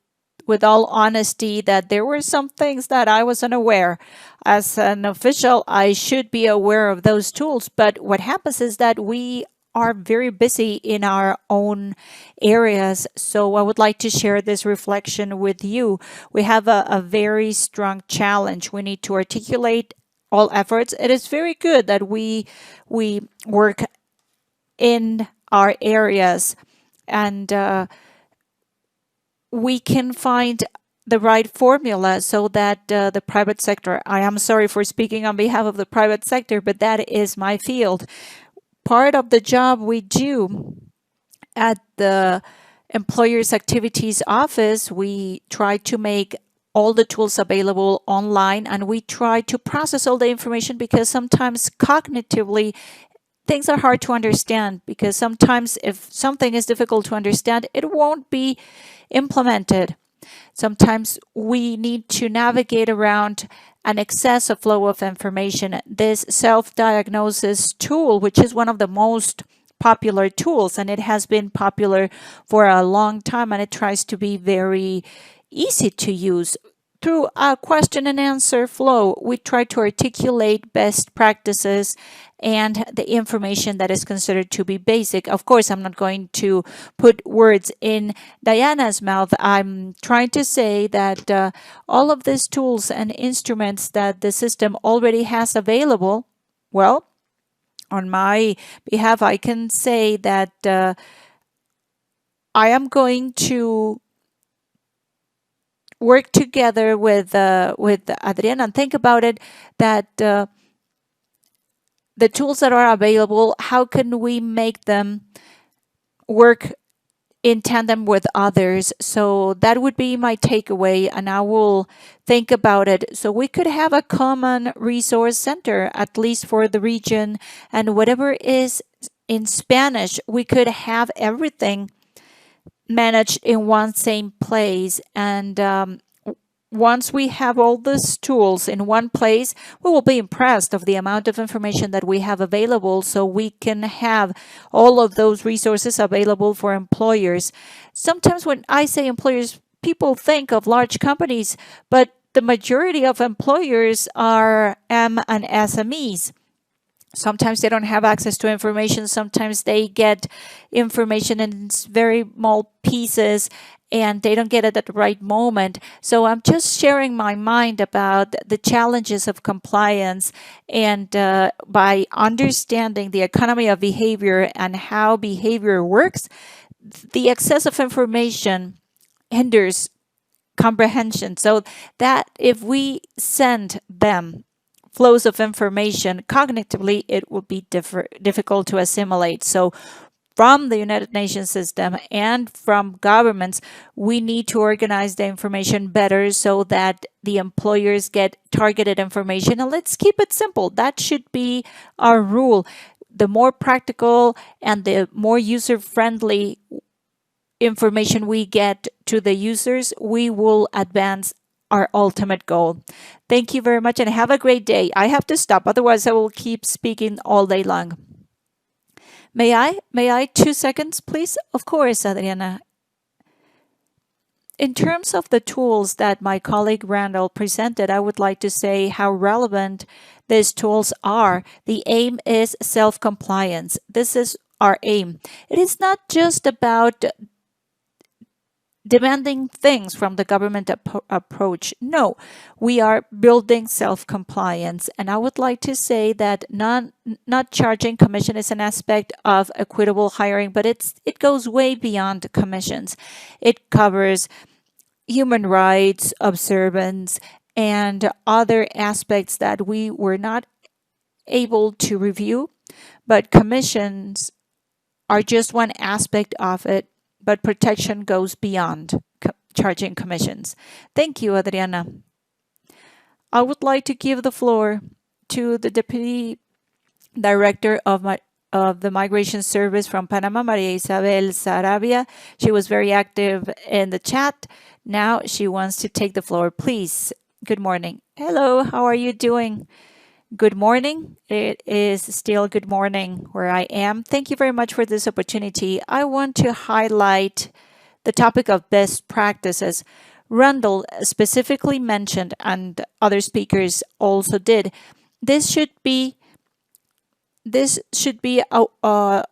with all honesty that there were some things that I was unaware. As an official, I should be aware of those tools, but what happens is that we are very busy in our own areas. So I would like to share this reflection with you. We have a very strong challenge. We need to articulate all efforts. It is very good that we work in our areas, and we can find the right formula so that the private sector, I am sorry for speaking on behalf of the private sector, but that is my field. Part of the job we do at the Employers Activities Office, we try to make all the tools available online, and we try to process all the information, because sometimes cognitively things are hard to understand, because sometimes if something is difficult to understand, it won't be implemented. Sometimes we need to navigate around an excessive flow of information. This self-diagnosis tool, which is one of the most popular tools, and it has been popular for a long time, and it tries to be very easy to use. Through a question and answer flow, we try to articulate best practices and the information that is considered to be basic. Of course, I'm not going to put words in Diana's mouth. I'm trying to say that all of these tools and instruments that the system already has available, well, on my behalf, I can say that I am going to work together with Adriana and think about it, that the tools that are available, how can we make them work in tandem with others? So that would be my takeaway, and I will think about it. So we could have a common resource center, at least for the region, and whatever is in Spanish, we could have everything managed in one same place. And once we have all these tools in one place, we will be impressed of the amount of information that we have available, so we can have all of those resources available for employers. Sometimes when I say employers, people think of large companies, but the majority of employers are M and SMEs. Sometimes they don't have access to information. Sometimes they get information in very small pieces and they don't get it at the right moment. So I'm just sharing my mind about the challenges of compliance, and by understanding the economy of behavior and how behavior works, the excess of information hinders comprehension. So that if we send them flows of information cognitively, it will be difficult to assimilate. So from the United Nations system and from governments, we need to organize the information better so that the employers get targeted information. And let's keep it simple. That should be our rule. The more practical and the more user-friendly information we get to the users, we will advance our ultimate goal. Thank you very much and have a great day. I have to stop, otherwise I will keep speaking all day long. May I 2 seconds, please? Of course, Adriana. In terms of the tools that my colleague Randall presented, I would like to say how relevant these tools are. The aim is self-compliance. This is our aim. It is not just about demanding things from the government approach. No, we are building self-compliance. And I would like to say that not charging commission is an aspect of equitable hiring, but it goes way beyond commissions. It covers human rights, observance, and other aspects that we were not able to review, but commissions are just one aspect of it. But protection goes beyond charging commissions. Thank you, Adriana. I would like to give the floor to the Deputy Director of the Migration Service from Panama, Maria Isabel Sarabia. She was very active in the chat. Now she wants to take the floor. Please. Good morning. Hello, how are you doing? Good morning. It is still good morning where I am. Thank you very much for this opportunity. I want to highlight the topic of best practices. Randall specifically mentioned, and other speakers also did, this should be an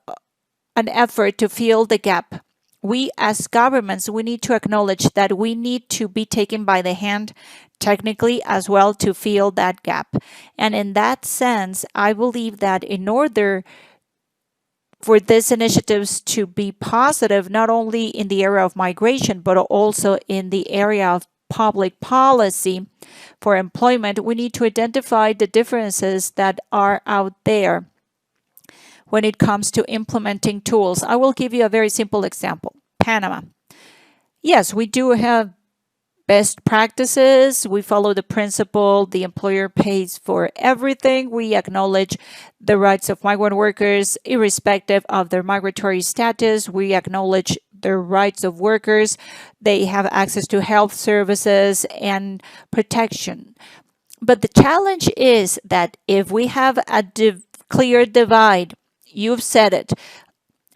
effort to fill the gap. We as governments, we need to acknowledge that we need to be taken by the hand technically as well to fill that gap. And in that sense, I believe that in order for these initiatives to be positive, not only in the area of migration, but also in the area of public policy for employment, we need to identify the differences that are out there when it comes to implementing tools. I will give you a very simple example. Panama. Yes, we do have best practices. We follow the principle, the employer pays for everything. We acknowledge the rights of migrant workers irrespective of their migratory status. We acknowledge the rights of workers. They have access to health services and protection. But the challenge is that if we have a clear divide, you've said it,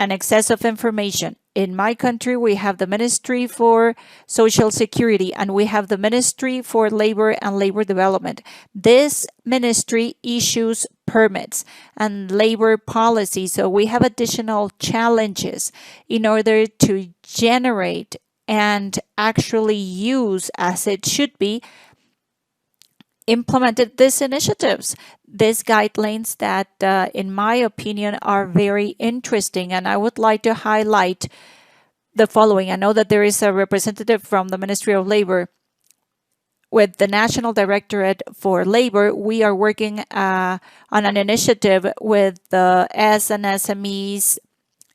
and excess of information. In my country, we have the Ministry for Social Security and we have the Ministry for Labor and Labor Development. This ministry issues permits and labor policy, so we have additional challenges in order to generate and actually use, as it should be, implemented these initiatives, these guidelines that, in my opinion, are very interesting. And I would like to highlight the following. I know that there is a representative from the Ministry of Labor with the National Directorate for Labor. We are working on an initiative with the SMEs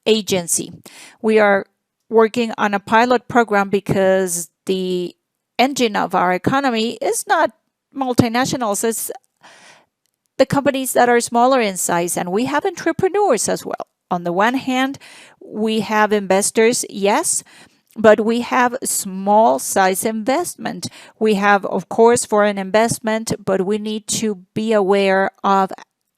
agency. We are working on a pilot program because the engine of our economy is not multinationals, it's the companies that are smaller in size, and we have entrepreneurs as well. On the one hand, we have investors, yes, but we have small size investment. We have, of course, foreign investment, but we need to be aware of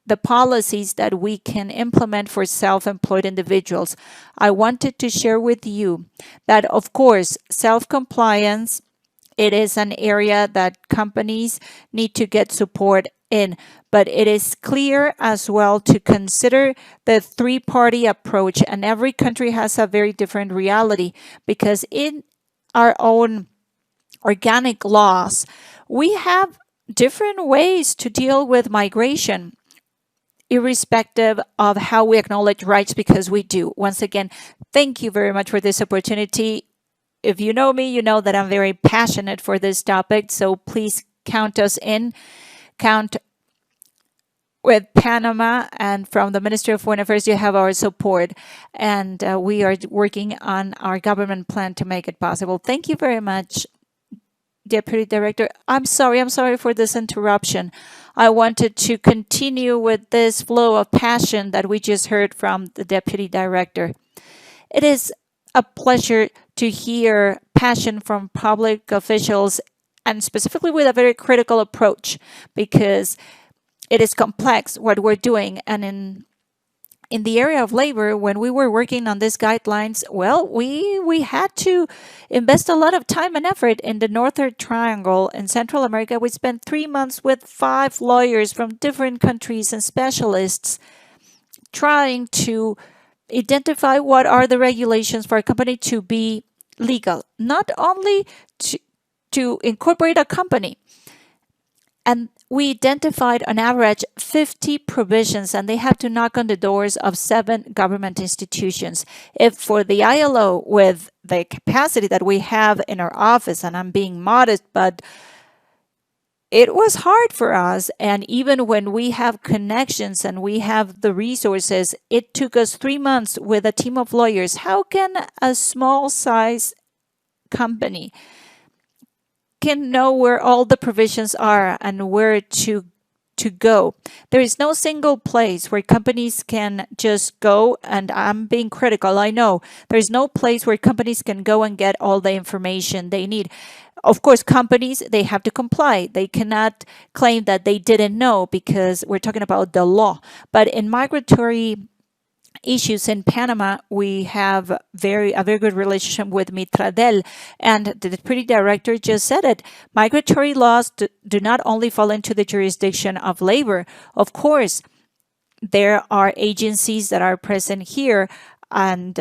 the policies that we can implement for self-employed individuals. I wanted to share with you that, of course, self-compliance, it is an area that companies need to get support in, but it is clear as well to consider the three-party approach, and every country has a very different reality because in our own organic laws, we have different ways to deal with migration, irrespective of how we acknowledge rights, because we do. Once again, thank you very much for this opportunity. If you know me, you know that I'm very passionate for this topic, so please count us in. Count with Panama, and from the Ministry of Foreign Affairs, you have our support, and we are working on our government plan to make it possible. Thank you very much, Deputy Director. I'm sorry for this interruption. I wanted to continue with this flow of passion that we just heard from the Deputy Director. It is a pleasure to hear passion from public officials, and specifically with a very critical approach, because it is complex what we're doing. And in the area of labor, when we were working on these guidelines, well, we had to invest a lot of time and effort in the Northern Triangle in Central America. We spent 3 months with 5 lawyers from different countries and specialists trying to identify what are the regulations for a company to be legal, not only to incorporate a company. And we identified on average 50 provisions, and they have to knock on the doors of 7 government institutions. If for the ILO, with the capacity that we have in our office, and I'm being modest, but it was hard for us. And even when we have connections and we have the resources, it took us 3 months with a team of lawyers. How can a small size company can know where all the provisions are and where to go? There is no single place where companies can just go, and I'm being critical, I know. There's no place where companies can go and get all the information they need. Of course, companies, they have to comply. They cannot claim that they didn't know because we're talking about the law. But in migratory issues in Panama, we have a very good relationship with Mitradel, and the Deputy Director just said it. Migratory laws do not only fall into the jurisdiction of labor. Of course, there are agencies that are present here, and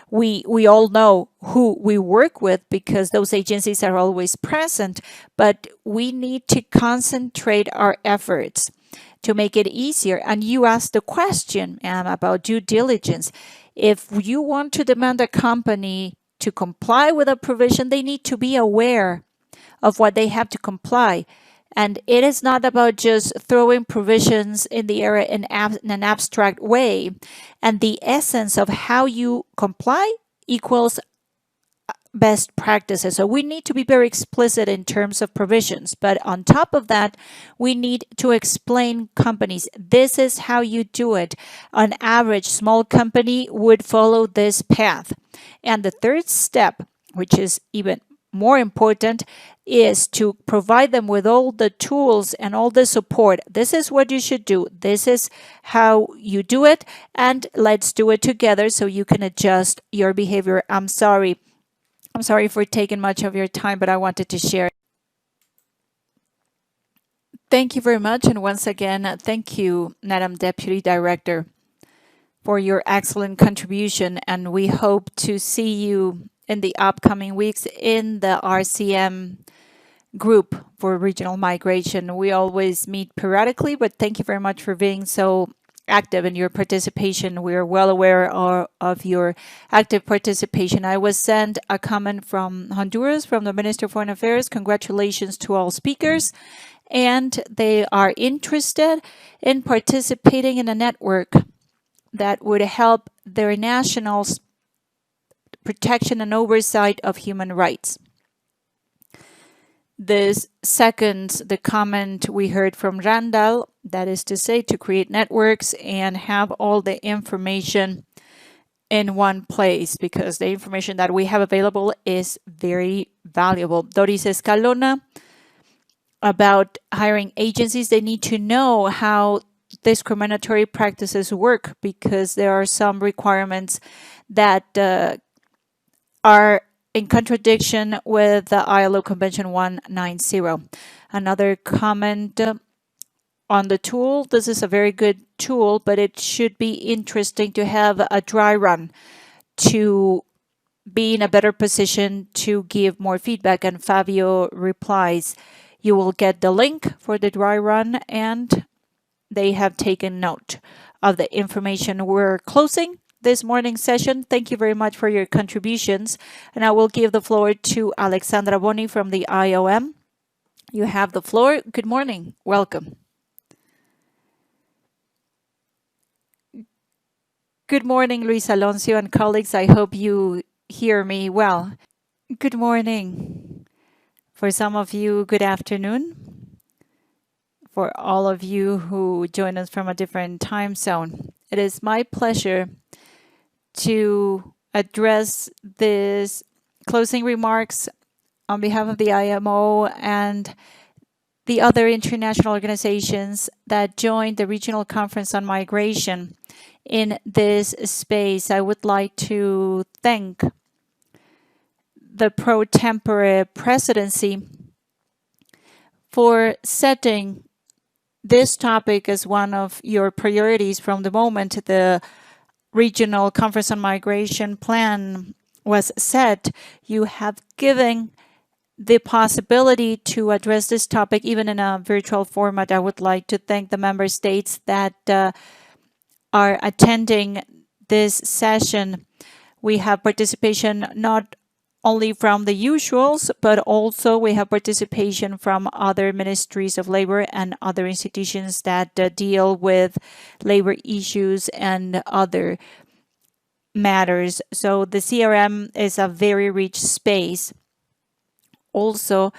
we all know who we work with because those agencies are always present, but we need to concentrate our efforts to make it easier. And you asked the question about due diligence. If you want to demand a company to comply with a provision, they need to be aware of what they have to comply. And it is not about just throwing provisions in the air in an abstract way. And the essence of how you comply equals best practices. So we need to be very explicit in terms of provisions. But on top of that, we need to explain companies. This is how you do it. On average, small company would follow this path. And the third step, which is even more important is to provide them with all the tools and all the support. This is what you should do. This is how you do it, and let's do it together so you can adjust your behavior. I'm sorry for taking much of your time, but I wanted to share. Thank you very much. And once again, thank you, Madam Deputy Director, for your excellent contribution. And we hope to see you in the upcoming weeks in the RCM group for regional migration. We always meet periodically, but thank you very much for being so active in your participation. We are well aware of your active participation. I was sent a comment from Honduras, from the Minister of Foreign Affairs. Congratulations to all speakers. And they are interested in participating in a network that would help their nationals protection and oversight of human rights. This seconds the comment we heard from Randall, that is to say, to create networks and have all the information in one place, because the information that we have available is very valuable. Doris Escalona, about hiring agencies, they need to know how discriminatory practices work, because there are some requirements that are in contradiction with the ILO Convention 190. Another comment on the tool. This is a very good tool, but it should be interesting to have a dry run to be in a better position to give more feedback. And Fabio replies, you will get the link for the dry run, and they have taken note of the information. We're closing this morning's session. Thank you very much for your contributions. And I will give the floor to Alexandra Boni from the IOM. You have the floor. Good morning. Welcome. Good morning, Luis Alonso and colleagues. I hope you hear me well. Good morning. For some of you, good afternoon. For all of you who join us from a different time zone, it is my pleasure to address this closing remarks on behalf of the IMO and the other international organizations that joined the Regional Conference on Migration in this space. I would like to thank the pro tempore presidency for setting this topic as one of your priorities from the moment the Regional Conference on Migration plan was set. You have given the possibility to address this topic even in a virtual format. I would like to thank the member states that are attending this session. We have participation not only from the usuals, but also we have participation from other ministries of labor and other institutions that deal with labor issues and other matters. So the CRM is a very rich space. Also,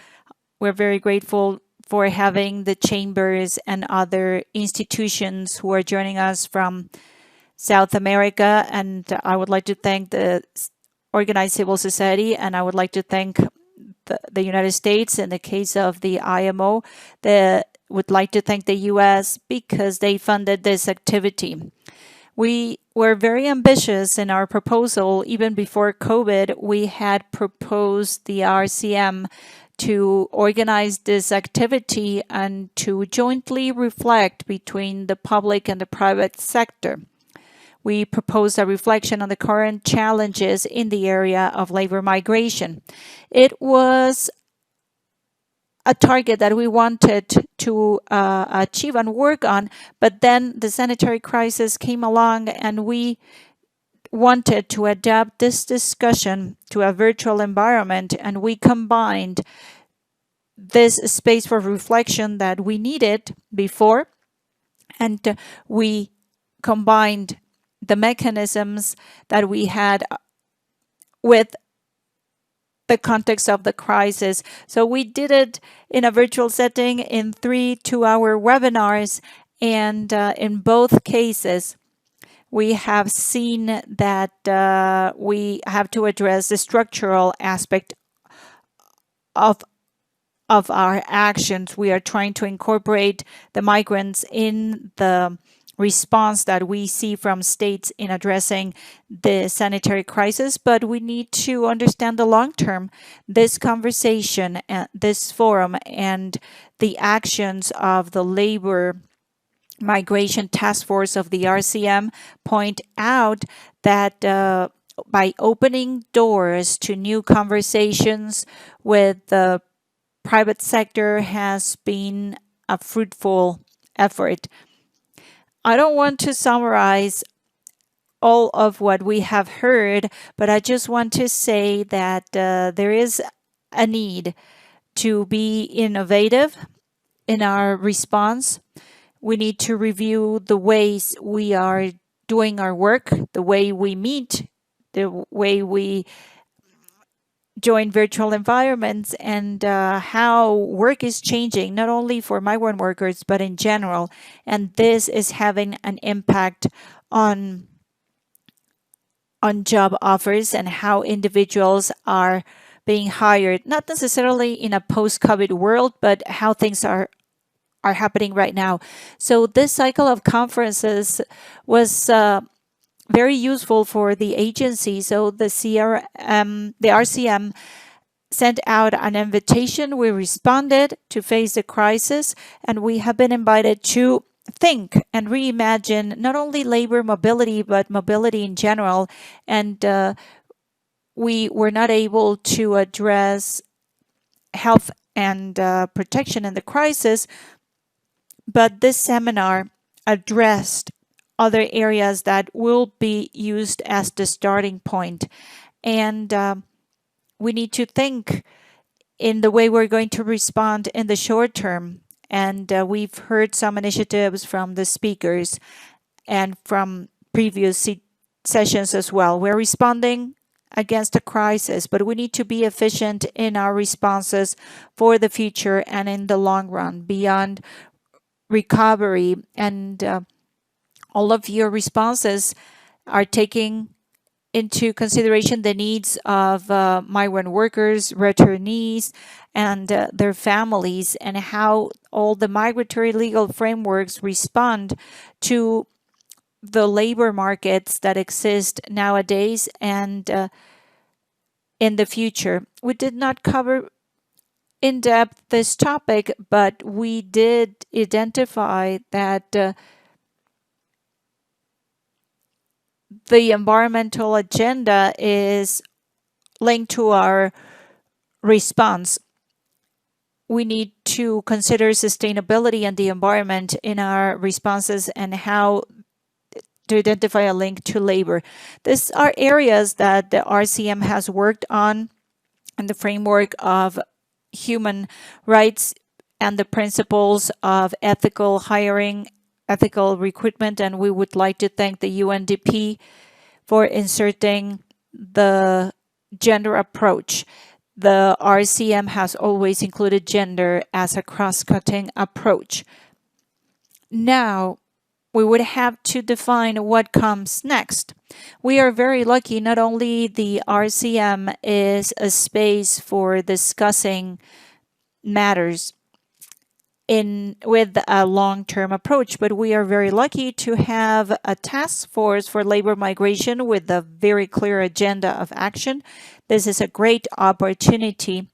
we're very grateful for having the chambers and other institutions who are joining us from South America. And I would like to thank the organized civil society, and I would like to thank the United States in the case of the IMO. Would like to thank the US because they funded this activity. We were very ambitious in our proposal. Even before COVID, we had proposed the RCM to organize this activity and to jointly reflect between the public and the private sector. We proposed a reflection on the current challenges in the area of labor migration. It was a target that we wanted to achieve and work on, but then the sanitary crisis came along and we wanted to adapt this discussion to a virtual environment, and we combined this space for reflection that we needed before, and we combined the mechanisms that we had with the context of the crisis. So we did it in a virtual setting in 3 2-hour webinars, and in both cases, we have seen that we have to address the structural aspect of our actions. We are trying to incorporate the migrants in the response that we see from states in addressing the sanitary crisis, but we need to understand the long term. This conversation, this forum, and the actions of the labor migration task force of the RCM point out that by opening doors to new conversations with the private sector has been a fruitful effort. I don't want to summarize all of what we have heard, but I just want to say that there is a need to be innovative in our response. We need to review the ways we are doing our work, the way we meet, the way we join virtual environments, and how work is changing, not only for migrant workers, but in general. And this is having an impact on job offers and how individuals are being hired, not necessarily in a post-COVID world, but how things are happening right now. So this cycle of conferences was very useful for the agency. So the RCM sent out an invitation. We responded to face the crisis, and we have been invited to think and reimagine not only labor mobility, but mobility in general. And we were not able to address health and protection in the crisis, but this seminar addressed other areas that will be used as the starting point. And we need to think in the way we're going to respond in the short term. And we've heard some initiatives from the speakers and from previous sessions as well. We're responding against a crisis, but we need to be efficient in our responses for the future and in the long run, beyond recovery. And all of your responses are taking into consideration the needs of migrant workers, returnees, and their families, and how all the migratory legal frameworks respond to the labor markets that exist nowadays and in the future. We did not cover in depth this topic, but we did identify that the environmental agenda is linked to our response. We need to consider sustainability and the environment in our responses and how to identify a link to labor. These are areas that the RCM has worked on in the framework of human rights and the principles of ethical hiring, ethical recruitment, and we would like to thank the UNDP for inserting the gender approach. The RCM has always included gender as a cross-cutting approach. Now, we would have to define what comes next. We are very lucky. Not only the RCM is a space for discussing matters with a long-term approach, but we are very lucky to have a task force for labor migration with a very clear agenda of action. This is a great opportunity.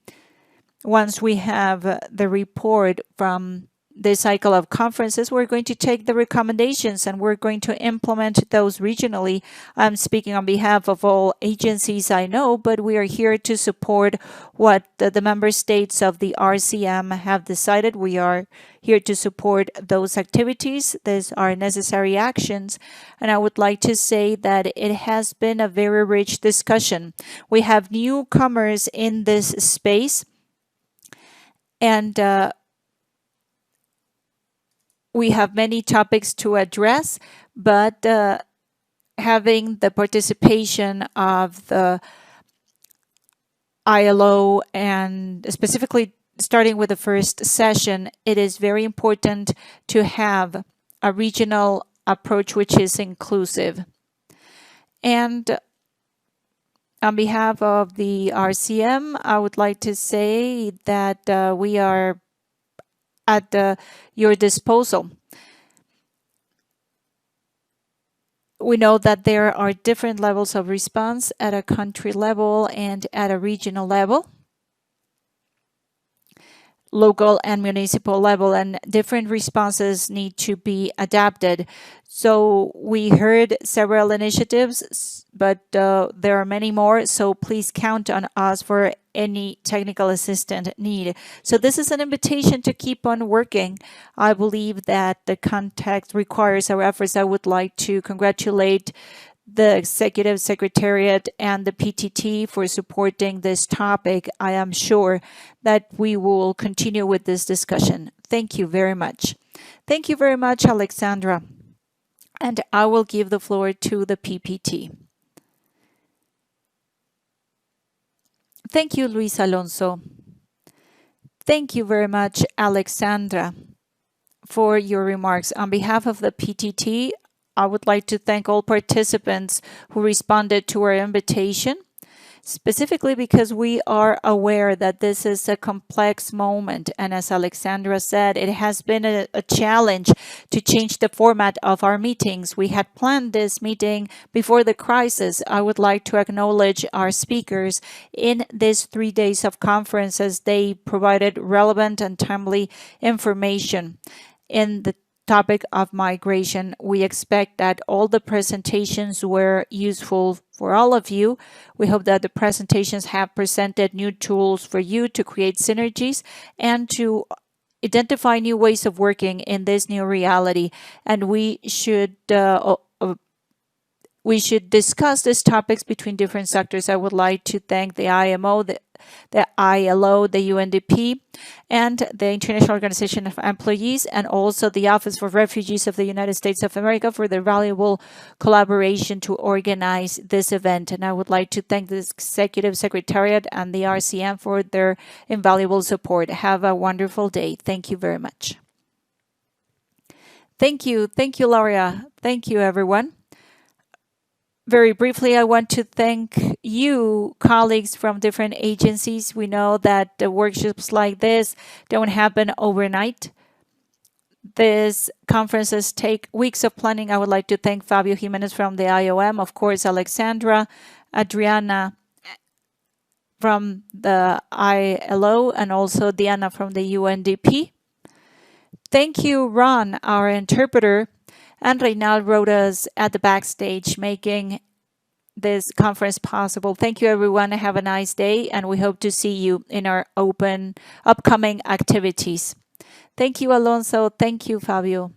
Once we have the report from this cycle of conferences, we're going to take the recommendations and we're going to implement those regionally. I'm speaking on behalf of all agencies I know, but we are here to support what the member states of the RCM have decided. We are here to support those activities. These are necessary actions. And I would like to say that it has been a very rich discussion. We have newcomers in this space, and we have many topics to address, but having the participation of the ILO and specifically starting with the first session, it is very important to have a regional approach which is inclusive. And On behalf of the RCM, I would like to say that we are at your disposal. We know that there are different levels of response at a country level and at a regional level, local and municipal level, and different responses need to be adapted. So we heard several initiatives, but there are many more. So please count on us for any technical assistance need. So this is an invitation to keep on working. I believe that the context requires our efforts. I would like to congratulate the Executive Secretariat and the PTT for supporting this topic. I am sure that we will continue with this discussion. Thank you very much. Thank you very much, Alexandra. And I will give the floor to the PPT. Thank you, Luis Alonso. Thank you very much, Alexandra, for your remarks. On behalf of the PTT, I would like to thank all participants who responded to our invitation, specifically because we are aware that this is a complex moment. And as Alexandra said, it has been a challenge to change the format of our meetings. We had planned this meeting before the crisis. I would like to acknowledge our speakers in these 3 days of conferences. They provided relevant and timely information in the topic of migration. We expect that all the presentations were useful for all of you. We hope that the presentations have presented new tools for you to create synergies and to identify new ways of working in this new reality. And we should discuss these topics between different sectors. I would like to thank the IMO, the ILO, the UNDP, and the International Organization of Employees, and also the Office for Refugees of the United States of America for their valuable collaboration to organize this event. And I would like to thank the Executive Secretariat and the RCM for their invaluable support. Have a wonderful day. Thank you very much. Thank you. Thank you, Laura. Thank you, everyone. Very briefly, I want to thank you, colleagues from different agencies. We know that the workshops like this don't happen overnight. These conferences take weeks of planning. I would like to thank Fabio Jimenez from the IOM, of course, Alexandra, Adriana from the ILO, and also Diana from the UNDP. Thank you, Ron, our interpreter, and Reynald wrote us at the backstage, making this conference possible. Thank you, everyone. Have a nice day, and we hope to see you in our upcoming activities. Thank you, Alonso. Thank you, Fabio.